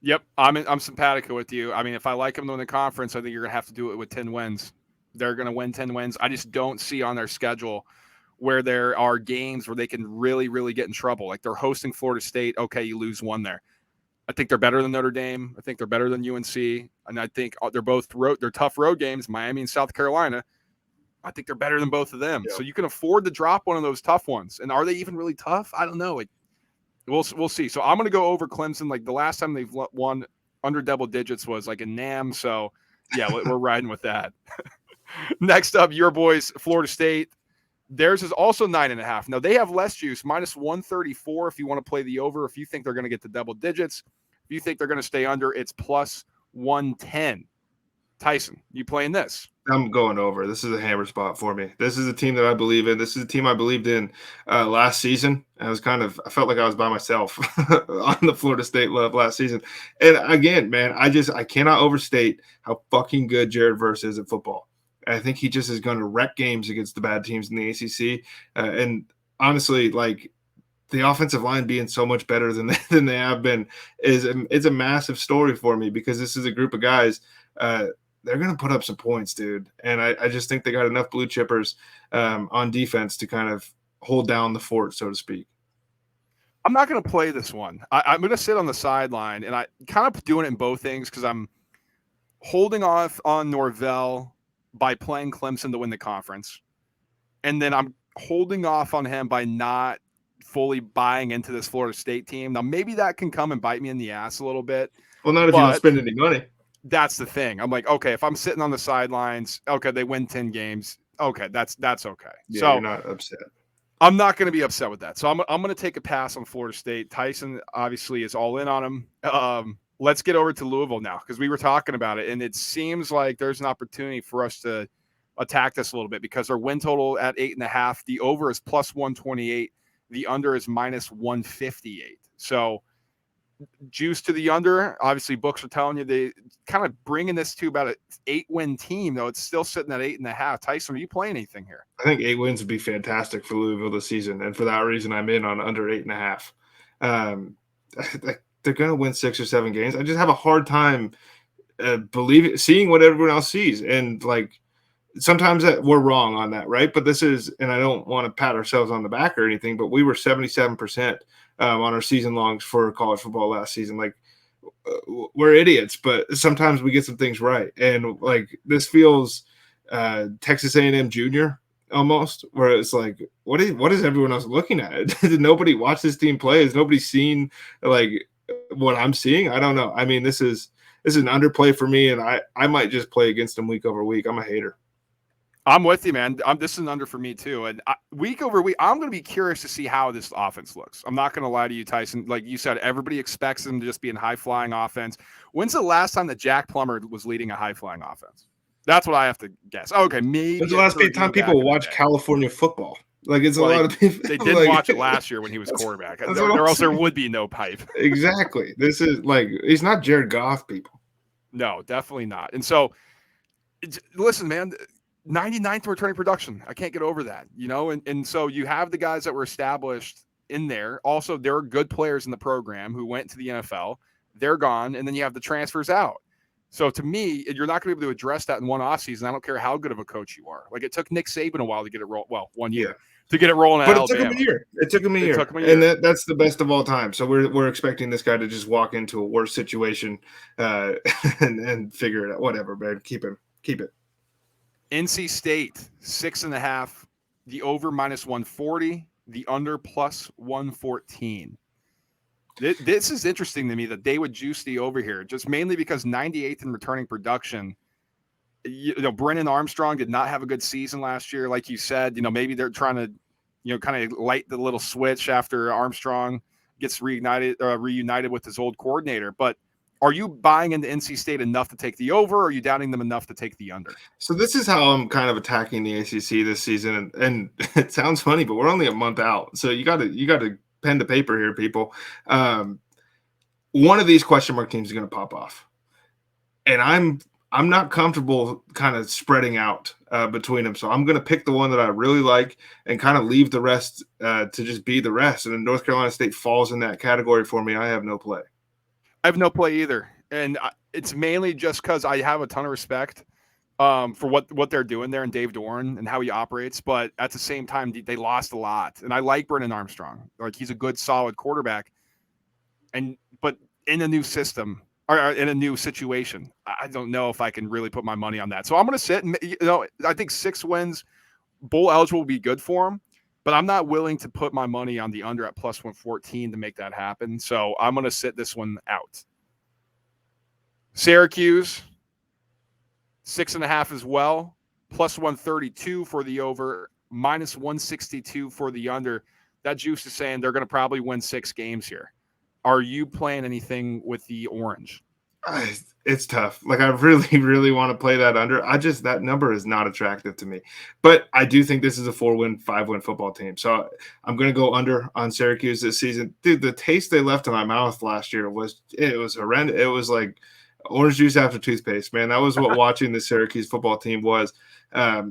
Yep, I'm simpatico with you. I mean, if I like them to win the conference, I think you're going to have to do it with 10 wins. They're going to win 10 wins. I just don't see on their schedule where there are games where they can really, really get in trouble. Like they're hosting Florida State. Okay, you lose one there. I think they're better than Notre Dame. I think they're better than UNC. And I think they're both they're tough road games, Miami and South Carolina. I think they're better than both of them. Yep. So you can afford to drop one of those tough ones. And are they even really tough? I don't know. Like, we'll see. So I'm going to go over Clemson. Like the last time they've won under double digits was like in NAM. So yeah, we're riding with that. Next up, your boys, Florida State. Theirs is also 9.5. Now they have less juice, minus 134 if you want to play the over. If you think they're going to get to double digits, if you think they're going to stay under, it's plus 110. Tyson, you playing this? I'm going over. This is a hammer spot for me. This is a team that I believe in. This is a team I believed in last season. I felt like I was by myself on the Florida State love last season. And again, man, I cannot overstate how fucking good Jared Verse is at football. I think he just is going to wreck games against the bad teams in the ACC. And honestly, like the offensive line being so much better than they have been it's a massive story for me because this is a group of guys. They're going to put up some points, dude. And I just think they got enough blue chippers on defense to kind of hold down the fort, so to speak. I'm not going to play this one. I'm going to sit on the sideline, and I kind of doing it in both things because I'm holding off on Norvell by playing Clemson to win the conference. And then I'm holding off on him by not fully buying into this Florida State team. Now, maybe that can come and bite me in the ass a little bit. Well, not if you don't spend any money. That's the thing. I'm like, okay, if I'm sitting on the sidelines, okay, they win 10 games. Okay, that's okay. Yeah, so you're not upset. I'm not going to be upset with that. So I'm going to take a pass on Florida State. Tyson obviously is all in on him. Let's get over to Louisville now because we were talking about it, and it seems like there's an opportunity for us to attack this a little bit because our win total at 8.5. The over is plus 128. The under is minus 158. So juice to the under. Obviously, books are telling you they kind of bringing this to about an 8-win team, though it's still sitting at 8.5. Tyson, are you playing anything here? I think 8 wins would be fantastic for Louisville this season, and for that reason, I'm in on under 8.5. They're going to win 6 or 7 games. I just have a hard time seeing what everyone else sees, and like sometimes that we're wrong on that, right? But this is, and I don't want to pat ourselves on the back or anything, but we were 77% on our season longs for college football last season. Like we're idiots, but sometimes we get some things right, and like this feels Texas A&M Junior almost, where it's like, what is everyone else looking at? Did nobody watch this team play? Has nobody seen like what I'm seeing? I don't know. I mean, this is an underplay for me, and I might just play against them week over week. I'm a hater. I'm with you, man. This is an under for me too. And week over week, I'm going to be curious to see how this offense looks. I'm not going to lie to you, Tyson. Like you said, everybody expects them to just be in high-flying offense. When's the last time that Jack Plummer was leading a high-flying offense? That's what I have to guess. Okay, maybe. When's the last time people watch California football? Like it's a lot of people. They didn't watch it last year when he was quarterback. Or else there would be no pipe. Exactly. This is like, he's not Jared Goff, people. No, definitely not. And so, listen, man, 99th returning production. I can't get over that, you know? And so you have the guys that were established in there. Also, there are good players in the program who went to the NFL. They're gone. And then you have the transfers out. So to me, you're not going to be able to address that in one offseason. I don't care how good of a coach you are. Like it took Nick Saban a while to get it roll. Well, 1 year to get it rolling. But it took him a year. It took him a year. And that's the best of all time. So we're expecting this guy to just walk into a worse situation and figure it out. Whatever, man. Keep it. NC State 6.5. The over -140. The under +114. This is interesting to me that they would juice the over here, just mainly because 98th in returning production. You know, Brennan Armstrong did not have a good season last year. Like you said, you know, maybe they're trying to, you know, kind of light the little switch after Armstrong gets reunited with his old coordinator. But are you buying into NC State enough to take the over, or are you doubting them enough to take the under? So this is how I'm kind of attacking the ACC this season, and it sounds funny, but we're only a month out. So you got to pen to paper here, people. One of these question mark teams is going to pop off, and I'm not comfortable kind of spreading out between them. So I'm going to pick the one that I really like and kind of leave the rest to just be the rest. And then North Carolina State falls in that category for me. I have no play. I have no play either. And it's mainly just because I have a ton of respect for what they're doing there and Dave Doran and how he operates. But at the same time, they lost a lot. And I like Brennan Armstrong. Like he's a good, solid quarterback. But in a new system or in a new situation, I don't know if I can really put my money on that. So I'm going to sit and, you know, I think 6 wins, bowl eligible will be good for him. But I'm not willing to put my money on the under at +114 to make that happen. So I'm going to sit this one out. Syracuse, 6.5 as well, +132 for the over, -162 for the under. That juice is saying they're going to probably win 6 games here. Are you playing anything with the orange? It's tough. Like I really, really want to play that under. That number is not attractive to me. But I do think this is a 4-win, 5-win football team. So I'm going to go under on Syracuse this season. Dude, the taste they left in my mouth last year was horrendous. It was like orange juice after toothpaste, man. That was what watching the Syracuse football team was. I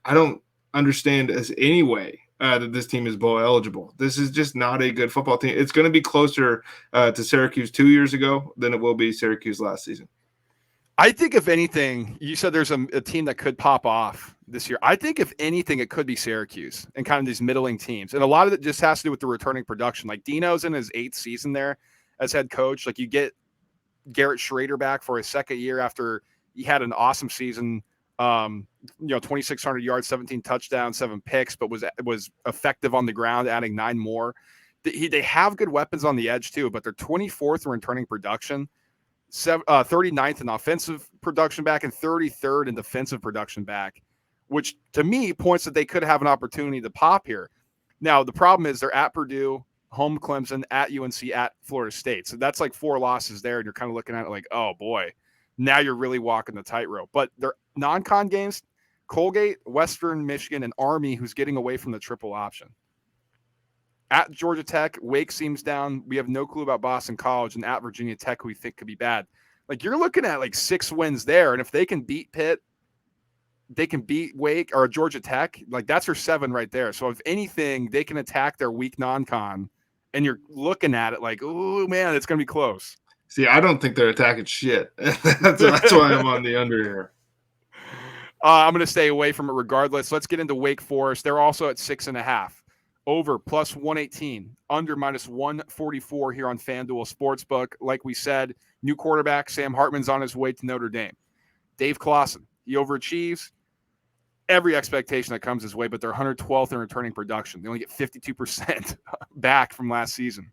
don't understand as any way that this team is bowl eligible. This is just not a good football team. It's going to be closer to Syracuse 2 years ago than it will be Syracuse last season. I think if anything, you said there's a team that could pop off this year. I think if anything, it could be Syracuse and kind of these middling teams. And a lot of it just has to do with the returning production. Like Dino's in his 8th season there as head coach. Like you get Garrett Schrader back for his 2nd year after he had an awesome season. 2,600 yards, 17 touchdowns, 7 picks, but was effective on the ground, adding 9 more. They have good weapons on the edge too, but they're 24th in returning production, 39th in offensive production back, and 33rd in defensive production back, which to me points that they could have an opportunity to pop here. Now, the problem is they're at Purdue, home Clemson, at UNC, at Florida State. So that's like 4 losses there, and you're kind of looking at it like, oh boy, now you're really walking the tightrope. But they're non-con games, Colgate, Western Michigan, and Army, who's getting away from the triple option. At Georgia Tech, Wake seems down. We have no clue about Boston College, and at Virginia Tech, who we think could be bad. Like you're looking at like 6 wins there. And if they can beat Pitt, they can beat Wake or Georgia Tech. Like that's her 7 right there. So if anything, they can attack their weak non-con, and you're looking at it like, oh man, it's going to be close. See, I don't think they're attacking shit. That's why I'm on the under here. I'm going to stay away from it regardless. Let's get into Wake Forest. They're also at 6.5. Over plus 118. Under minus 144 here on FanDuel Sportsbook. Like we said, new quarterback Sam Hartman's on his way to Notre Dame. Dave Clawson, he overachieves every expectation that comes his way, but they're 112th in returning production. They only get 52% back from last season.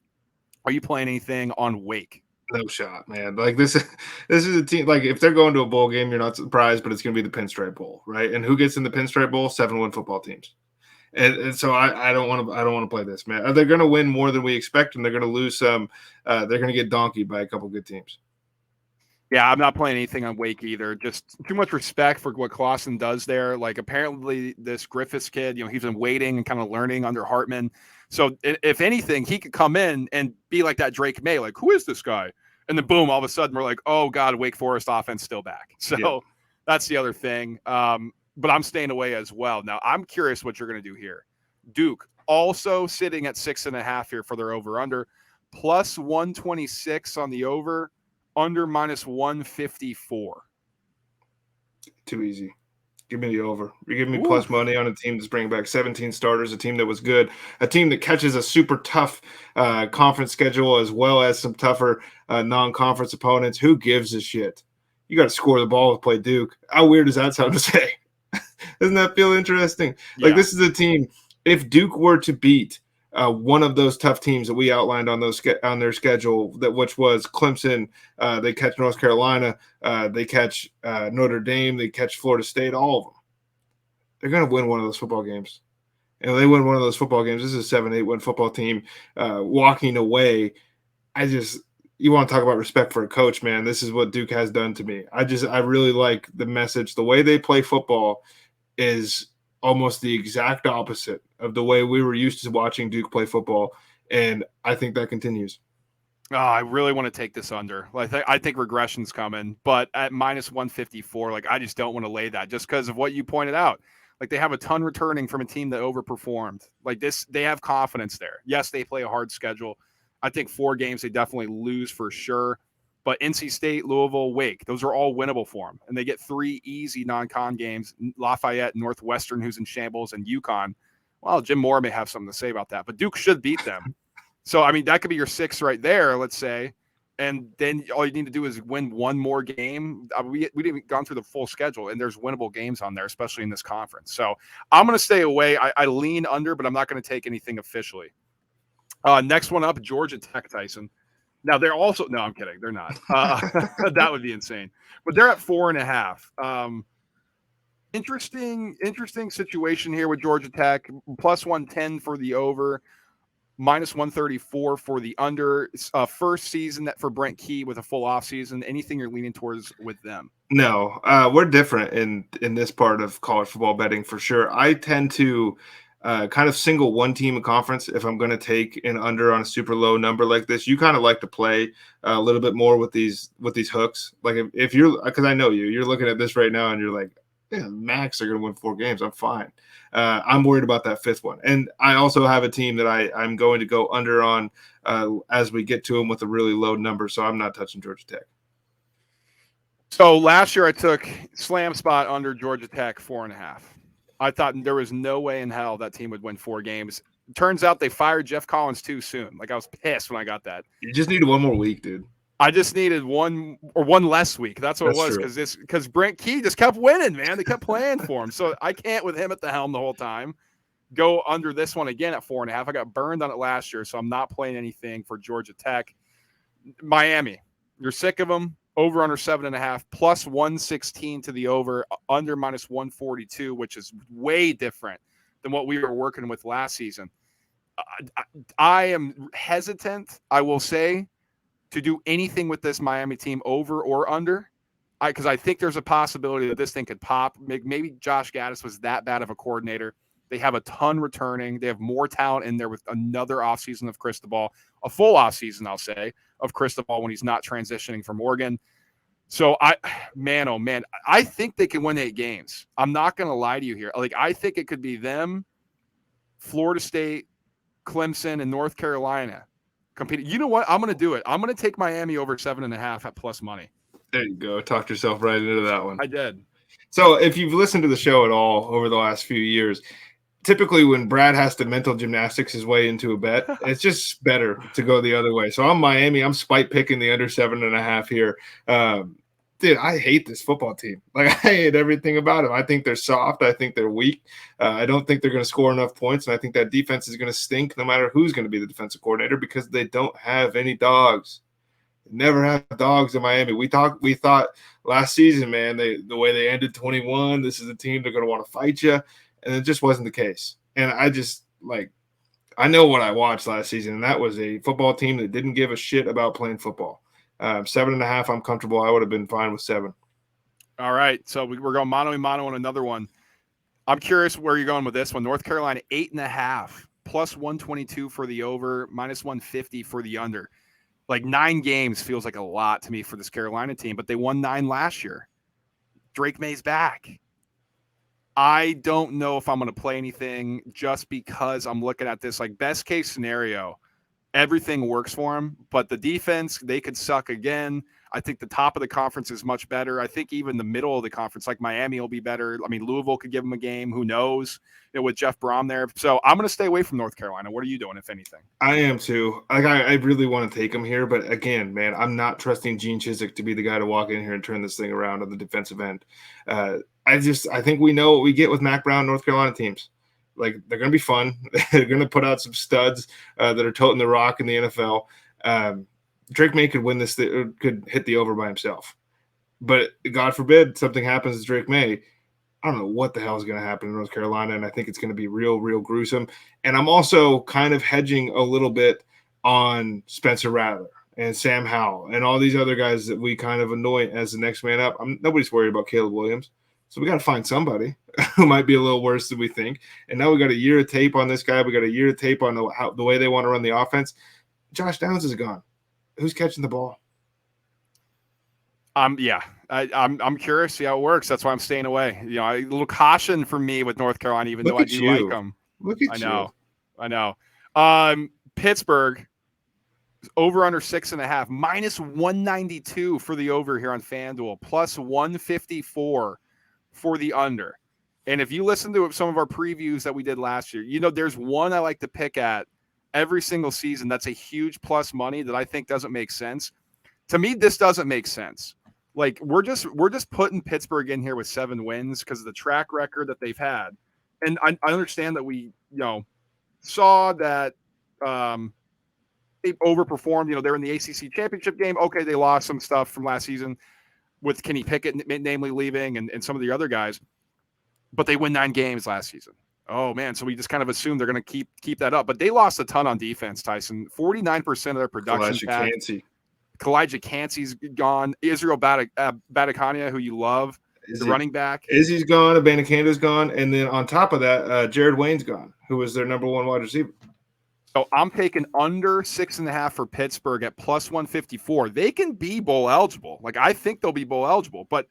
Are you playing anything on Wake? No shot, man. Like this is a team. Like if they're going to a bowl game, you're not surprised, but it's going to be the Pinstripe Bowl, right? And who gets in the Pinstripe Bowl? 7-win football teams. And so I don't want to play this, man. They're going to win more than we expect, and they're going to lose some. They're going to get donkeyed by a couple good teams. Yeah, I'm not playing anything on Wake either. Just too much respect for what Clawson does there. Like apparently this Griffiths kid, he's been waiting and kind of learning under Hartman. So if anything, he could come in and be like that Drake May, like, who is this guy? And then boom, all of a sudden we're like, oh God, Wake Forest offense still back. So That's the other thing. But I'm staying away as well. Now I'm curious what you're going to do here. Duke also sitting at 6.5 here for their over under, plus 126 on the over. Under minus 154. Too easy. Give me the over. You're giving me plus money on a team that's bringing back 17 starters, a team that was good, a team that catches a super tough conference schedule as well as some tougher non-conference opponents. Who gives a shit? You got to score the ball to play Duke. How weird does that sound to say? Doesn't that feel interesting? Like this is a team, if Duke were to beat one of those tough teams that we outlined on their schedule, which was Clemson. They catch North Carolina. They catch Notre Dame. They catch Florida State. All of them. They're going to win one of those football games. And if they win one of those football games, this is a 7-8 win football team walking away. You want to talk about respect for a coach, man. This is what Duke has done to me. I really like the message. The way they play football is almost the exact opposite of the way we were used to watching Duke play football, and I think that continues. Oh, I really want to take this under. I think regression's coming, but at minus 154, I just don't want to lay that just because of what you pointed out. They have a ton returning from a team that overperformed. They have confidence there. Yes, they play a hard schedule. I think 4 games they definitely lose for sure. But NC State, Louisville, Wake, those are all winnable for them. And they get 3 easy non-con games, Lafayette, Northwestern, who's in shambles, and UConn. Well, Jim Moore may have something to say about that, but Duke should beat them. So, that could be your 6 right there, let's say. And then all you need to do is win one more game. We didn't even gone through the full schedule, and there's winnable games on there, especially in this conference. So I'm going to stay away. I lean under, but I'm not going to take anything officially. Next one up, Georgia Tech, Tyson. Now they're also – no, I'm kidding. They're not. That would be insane. But they're at 4.5. Interesting situation here with Georgia Tech. Plus 110 for the over, minus 134 for the under. First season for Brent Key with a full offseason. Anything you're leaning towards with them? No, we're different in this part of college football betting for sure. I tend to – kind of single one team in conference if I'm going to take an under on a super low number like this. You kind of like to play a little bit more with these hooks. Like if you're, because I know you're looking at this right now and you're like, yeah, max are going to win 4 games. I'm fine. I'm worried about that 5th one. And I also have a team that I'm going to go under on as we get to them with a really low number. So I'm not touching Georgia Tech. So last year I took slam spot under Georgia Tech 4.5. I thought there was no way in hell that team would win 4 games. Turns out they fired Jeff Collins too soon. I was pissed when I got that. You just needed one more week, dude. I just needed one less week. That's what it was, because Brent Key just kept winning, man. They kept playing for him. So I can't, with him at the helm the whole time, go under this one again at 4.5. I got burned on it last year, so I'm not playing anything for Georgia Tech. Miami, you're sick of them. Over under 7.5, plus 116 to the over, under minus 142, which is way different than what we were working with last season. I am hesitant, I will say, to do anything with this Miami team over or under, because I think there's a possibility that this thing could pop. Maybe Josh Gaddis was that bad of a coordinator. They have a ton returning. They have more talent in there with another offseason of Cristobal, a full offseason, I'll say, of Cristobal when he's not transitioning from Oregon. So, oh man, I think they can win 8 games. I'm not going to lie to you here. I think it could be them, Florida State, Clemson, and North Carolina competing. You know what? I'm going to do it. I'm going to take Miami over 7.5 at plus money. There you go. Talked yourself right into that one. I did. So if you've listened to the show at all over the last few years, typically when Brad has to mental gymnastics his way into a bet, it's just better to go the other way. So I'm Miami. I'm spite picking the under 7.5 here. Dude, I hate this football team. Like, I hate everything about them. I think they're soft. I think they're weak. I don't think they're going to score enough points, and I think that defense is going to stink no matter who's going to be the defensive coordinator because they don't have any dogs. Never have dogs in Miami. We thought last season, man, the way they ended 21, this is a team they're going to want to fight you, and it just wasn't the case. And I know what I watched last season, and that was a football team that didn't give a shit about playing football. 7.5, I'm comfortable. I would have been fine with 7. All right, so we're going mano a mano on another one. I'm curious where you're going with this one. North Carolina 8.5 plus 122 for the over, minus 150 for the under. Like 9 games feels like a lot to me for this Carolina team, but they won 9 last year. Drake May's back. I don't know if I'm going to play anything just because I'm looking at this like best case scenario. Everything works for them, but the defense, they could suck again. I think the top of the conference is much better. I think even the middle of the conference, like Miami, will be better. I mean, Louisville could give them a game. Who knows? With Jeff Brom there. So I'm going to stay away from North Carolina. What are you doing, if anything? I am too. Like, I really want to take them here, but again, man, I'm not trusting Gene Chizik to be the guy to walk in here and turn this thing around on the defensive end. I think we know what we get with Mac Brown North Carolina teams. Like, they're going to be fun. They're going to put out some studs that are toting the rock in the NFL. Drake May could win this, could hit the over by himself. But God forbid something happens to Drake May. I don't know what the hell is going to happen in North Carolina, and I think it's going to be real, real gruesome. And I'm also kind of hedging a little bit on Spencer Rattler and Sam Howell and all these other guys that we kind of anoint as the next man up. Nobody's worried about Caleb Williams. So we got to find somebody who might be a little worse than we think. And now we got a year of tape on this guy. We got a year of tape on the way they want to run the offense. Josh Downs is gone. Who's catching the ball? I'm curious to see how it works. That's why I'm staying away. A little caution for me with North Carolina, even though I do like them. Look at you. I know. Pittsburgh over under 6.5, minus 192 for the over here on FanDuel, plus 154 for the under. And if you listen to some of our previews that we did last year, there's one I like to pick at every single season that's a huge plus money that I think doesn't make sense. To me, this doesn't make sense. Like, we're just putting Pittsburgh in here with 7 wins because of the track record that they've had. And I understand that we, saw that they overperformed. They're in the ACC championship game. Okay, they lost some stuff from last season with Kenny Pickett, namely leaving, and some of the other guys. But they win 9 games last season. Oh, man. So we just kind of assume they're going to keep that up. But they lost a ton on defense, Tyson. 49% of their production. Kalijah Cansey's gone. Israel Badakania, who you love, running back. Izzy's gone. Abanakanda's gone. And then on top of that, Jared Wayne's gone, who was their number 1 wide receiver. So I'm taking under 6.5 for Pittsburgh at plus 154. They can be bowl eligible. Like, I think they'll be bowl eligible. But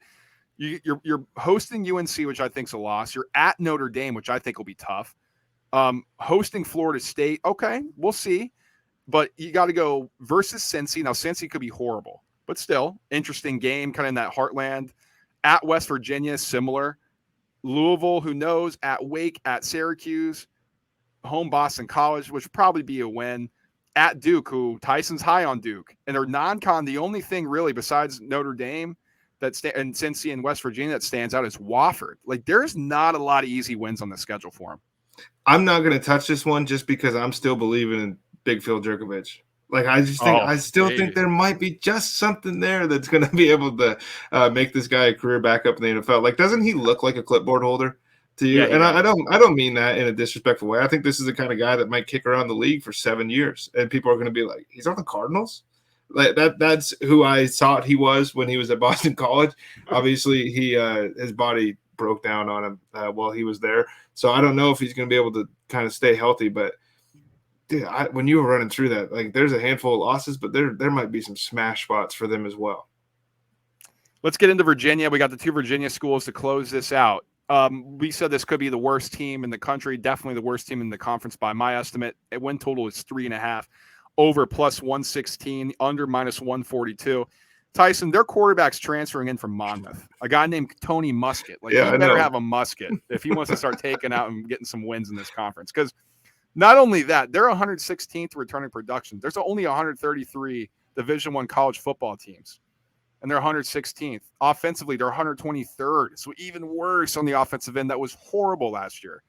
you're hosting UNC, which I think is a loss. You're at Notre Dame, which I think will be tough. Hosting Florida State. Okay, we'll see. But you got to go versus Cincy. Now, Cincy could be horrible, but still, interesting game, kind of in that heartland. At West Virginia, similar. Louisville, who knows? At Wake, at Syracuse. Home Boston College, which would probably be a win. At Duke, who Tyson's high on Duke. And their non-con, the only thing really besides Notre Dame and Cincy and West Virginia that stands out is Wofford. Like, there's not a lot of easy wins on the schedule for them. I'm not going to touch this one just because I'm still believing in Big Phil Jerkovich. Like, I still think there might be just something there that's going to be able to make this guy a career backup in the NFL. Like, doesn't he look like a clipboard holder to you? Yeah, and I don't mean that in a disrespectful way. I think this is the kind of guy that might kick around the league for 7 years, and people are going to be like, he's on the Cardinals. Like, that's who I thought he was when he was at Boston College. Obviously, his body broke down on him while he was there, so I don't know if he's going to be able to kind of stay healthy, but. Dude, when you were running through that, like, there's a handful of losses, but there might be some smash spots for them as well. Let's get into Virginia. We got the 2 Virginia schools to close this out. We said this could be the worst team in the country, definitely the worst team in the conference by my estimate. Win total is 3.5. over plus 116, under minus 142. Tyson, their quarterback's transferring in from Monmouth, a guy named Tony Musket. Like, Yeah, he I better know. have a musket if he wants to start taking out and getting some wins in this conference. Because not only that, they're 116th returning production. There's only 133 Division I college football teams, and they're 116th. Offensively, they're 123rd. So even worse on the offensive end. That was horrible last year.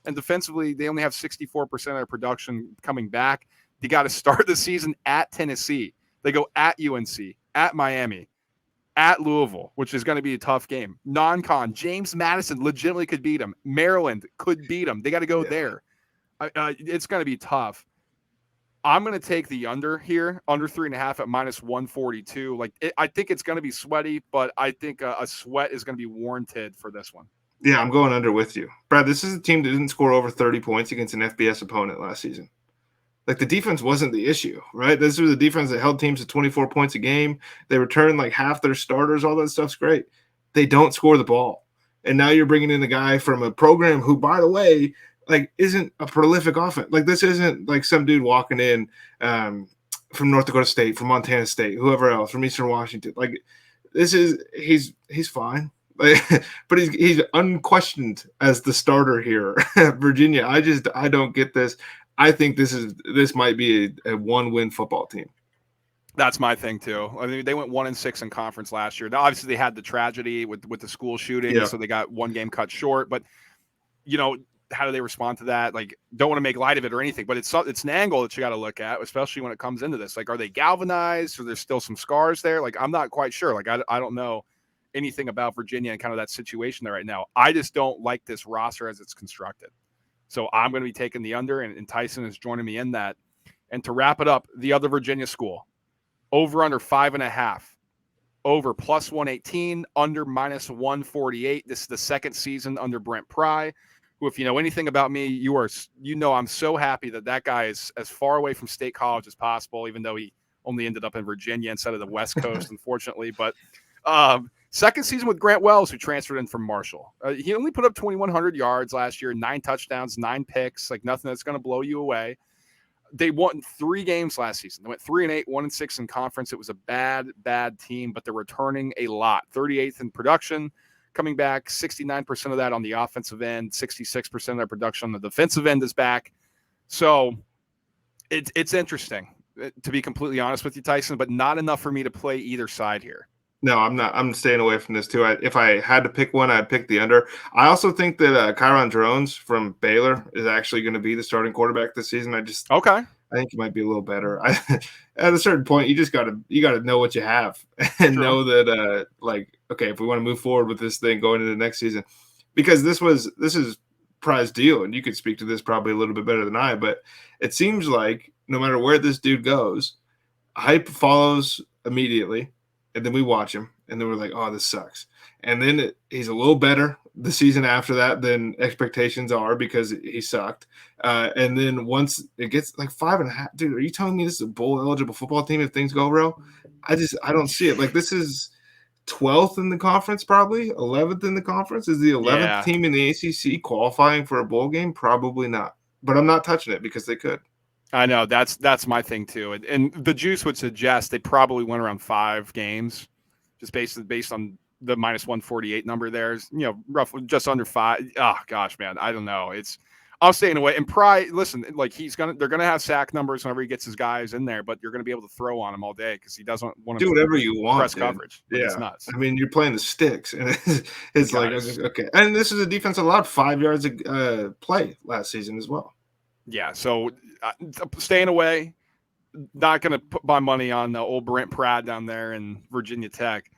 And defensively, they only have 64% of their production coming back. They got to start the season at Tennessee. They go at UNC, at Miami, at Louisville, which is going to be a tough game. Non-con, James Madison legitimately could beat them. Maryland could beat them. They got to go there. It's going to be tough. I'm going to take the under here, under 3.5 at minus 142. I think it's going to be sweaty, but I think a sweat is going to be warranted for this one. Yeah, I'm going under with you. Brad, this is a team that didn't score over 30 points against an FBS opponent last season. Like, the defense wasn't the issue, right? This was the defense that held teams to 24 points a game. They returned like half their starters. All that stuff's great. They don't score the ball. And now you're bringing in a guy from a program who, by the way, like, isn't a prolific offense. Like, this isn't like some dude walking in from North Dakota State, from Montana State, whoever else, from Eastern Washington. Like, this is he's fine. But he's unquestioned as the starter here at Virginia. I don't get this. I think this might be a one-win football team. That's my thing too. I mean, they went 1-6 in conference last year. Now, obviously, they had the tragedy with the school shooting, so they got one game cut short. But how do they respond to that? Like, don't want to make light of it or anything, but it's an angle that you got to look at, especially when it comes into this. Like, are they galvanized, or there's still some scars there? Like, I'm not quite sure. Like, I don't know anything about Virginia and kind of that situation there right now. I just don't like this roster as it's constructed. So I'm going to be taking the under, and Tyson is joining me in that. And to wrap it up, the other Virginia school, over under 5.5, over plus 118, under minus 148. This is the second season under Brent Pry, who, if you know anything about me, I'm so happy that guy is as far away from State College as possible, even though he only ended up in Virginia instead of the West Coast, unfortunately. But second season with Grant Wells, who transferred in from Marshall. He only put up 2,100 yards last year, 9 touchdowns, 9 picks, like nothing that's going to blow you away. They won 3 games last season. They went 3-8, 1-6 in conference. It was a bad team, but they're returning a lot. 38th in production, coming back. 69% of that on the offensive end. 66% of their production on the defensive end is back. So it's interesting, to be completely honest with you, Tyson, but not enough for me to play either side here. No, I'm not. I'm staying away from this too. If I had to pick one, I'd pick the under. I also think that Kyron Drones from Baylor is actually going to be the starting quarterback this season. I think he might be a little better. At a certain point, you got to know what you have and know that okay, if we want to move forward with this thing going into the next season, because this is Pry's deal, and you could speak to this probably a little bit better than I. But it seems like no matter where this dude goes, hype follows immediately. And then we watch him, and then we're like, oh, this sucks. And then he's a little better the season after that than expectations are because he sucked. And then once it gets like 5.5, dude, are you telling me this is a bowl-eligible football team if things go well? I don't see it. Like, this is 12th in the conference, probably 11th in the conference. Is the 11th team in the ACC qualifying for a bowl game? Probably not. But I'm not touching it because they could. I know that's my thing too, and the juice would suggest they probably went around 5 games, just based on the minus 148 number. There's roughly just under 5. Oh gosh, man, I don't know. I'm staying away. And Pry, listen, like they're gonna have sack numbers whenever he gets his guys in there, but you're gonna be able to throw on him all day because he doesn't want to do whatever you want. Press coverage. Like, it's nuts. I mean, you're playing the sticks, and it's like okay. And this is a defense that allowed 5 yards of play last season as well. Yeah, so staying away, not going to put my money on the old Brent Pratt down there in Virginia Tech.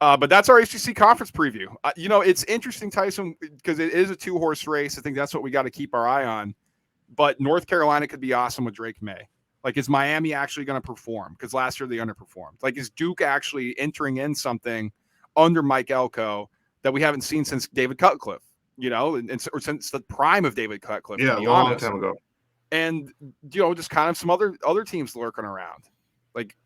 But that's our ACC conference preview. It's interesting, Tyson, because it is a 2-horse race. I think that's what we got to keep our eye on. But North Carolina could be awesome with Drake May. Like, is Miami actually going to perform? Because last year they underperformed. Like, is Duke actually entering in something under Mike Elko that we haven't seen since David Cutcliffe? Or since the prime of David Cutcliffe. Yeah, a long time ago. And just kind of some other teams lurking around. Like,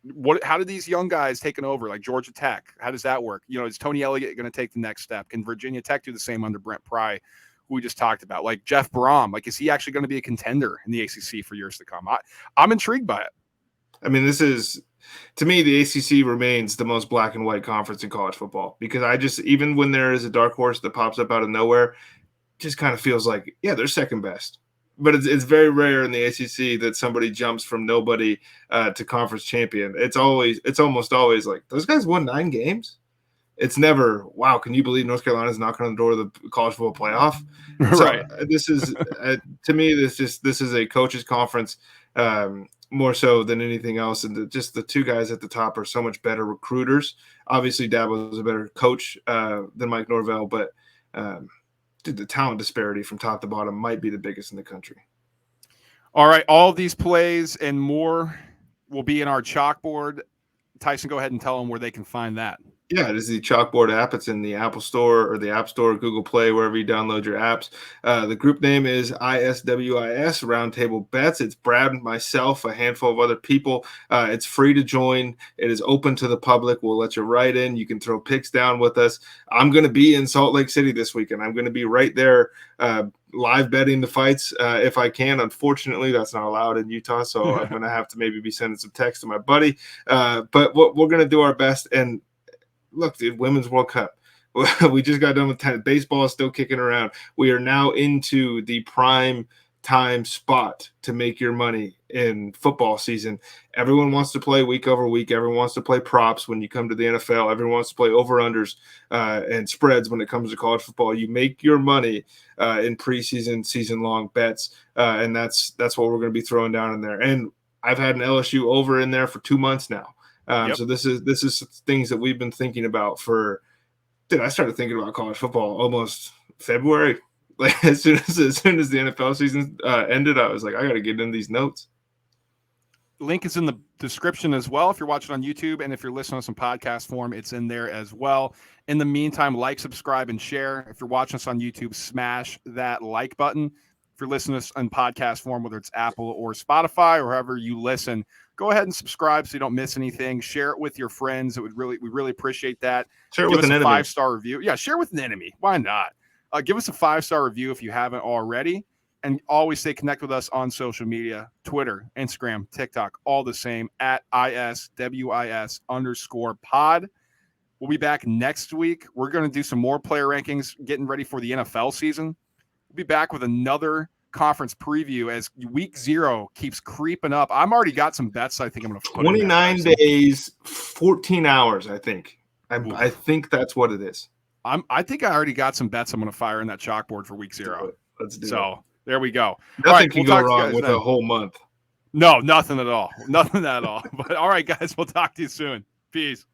how do these young guys taking over, like Georgia Tech? How does that work? Is Tony Elliott going to take the next step? Can Virginia Tech do the same under Brent Pry, who we just talked about? Like Jeff Brom, like, is he actually going to be a contender in the ACC for years to come? I'm intrigued by it. I mean, this is, to me, the ACC remains the most black and white conference in college football, because I just, even when there is a dark horse that pops up out of nowhere, just kind of feels like, yeah, they're second best. But it's very rare in the ACC that somebody jumps from nobody to conference champion. It's almost always like, those guys won 9 games. It's never, wow, can you believe North Carolina's knocking on the door of the college football playoff? So Right. this is, to me, this is a coaches conference, more so than anything else. And just the two guys at the top are so much better recruiters. Obviously, Dabo is a better coach than Mike Norvell, but dude, the talent disparity from top to bottom might be the biggest in the country. All right, all these plays and more will be in our chalkboard. Tyson, go ahead and tell them where they can find that. Yeah, it is the Chalkboard app. It's in the Apple Store or the App Store, Google Play, wherever you download your apps. The group name is ISWIS, Roundtable Bets. It's Brad, myself, a handful of other people. It's free to join. It is open to the public. We'll let you write in. You can throw picks down with us. I'm going to be in Salt Lake City this weekend. I'm going to be right there live betting the fights if I can. Unfortunately, that's not allowed in Utah, so I'm going to have to maybe be sending some text to my buddy. But we're going to do our best. And look, dude, Women's World Cup. We just got done with tennis. Baseball is still kicking around. We are now into the prime time spot to make your money in football season. Everyone wants to play week over week. Everyone wants to play props when you come to the NFL. Everyone wants to play over-unders and spreads when it comes to college football. You make your money in preseason, season-long bets, and that's what we're going to be throwing down in there. And I've had an LSU over in there for 2 months now. So this is things that we've been thinking about for. Dude, I started thinking about college football almost February. Like as soon as the NFL season ended, I was like, I got to get in these notes. Link is in the description as well if you're watching on YouTube, and if you're listening on some podcast form, it's in there as well. In the meantime, like, subscribe, and share. If you're watching us on YouTube, smash that like button. If you're listening to us on podcast form, whether it's Apple or Spotify or however you listen, go ahead and subscribe so you don't miss anything. Share it with your friends. We really appreciate that. Share it with an enemy. 5-star review. Yeah, share with an enemy. Why not? Give us a 5-star review if you haven't already. And always stay connected with us on social media, Twitter, Instagram, TikTok, all the same, at ISWIS_pod. We'll be back next week. We're going to do some more player rankings, getting ready for the NFL season. We'll be back with another conference preview as week 0 keeps creeping up. I'm already got some bets I think I'm going to put 29 days, 14 hours, I think. I think that's what it is. I think I already got some bets I'm going to fire in that chalkboard for week 0. Let's do it. So there we go. Nothing can go wrong with a whole month. No, nothing at all. Nothing at all. But all right, guys, we'll talk to you soon. Peace.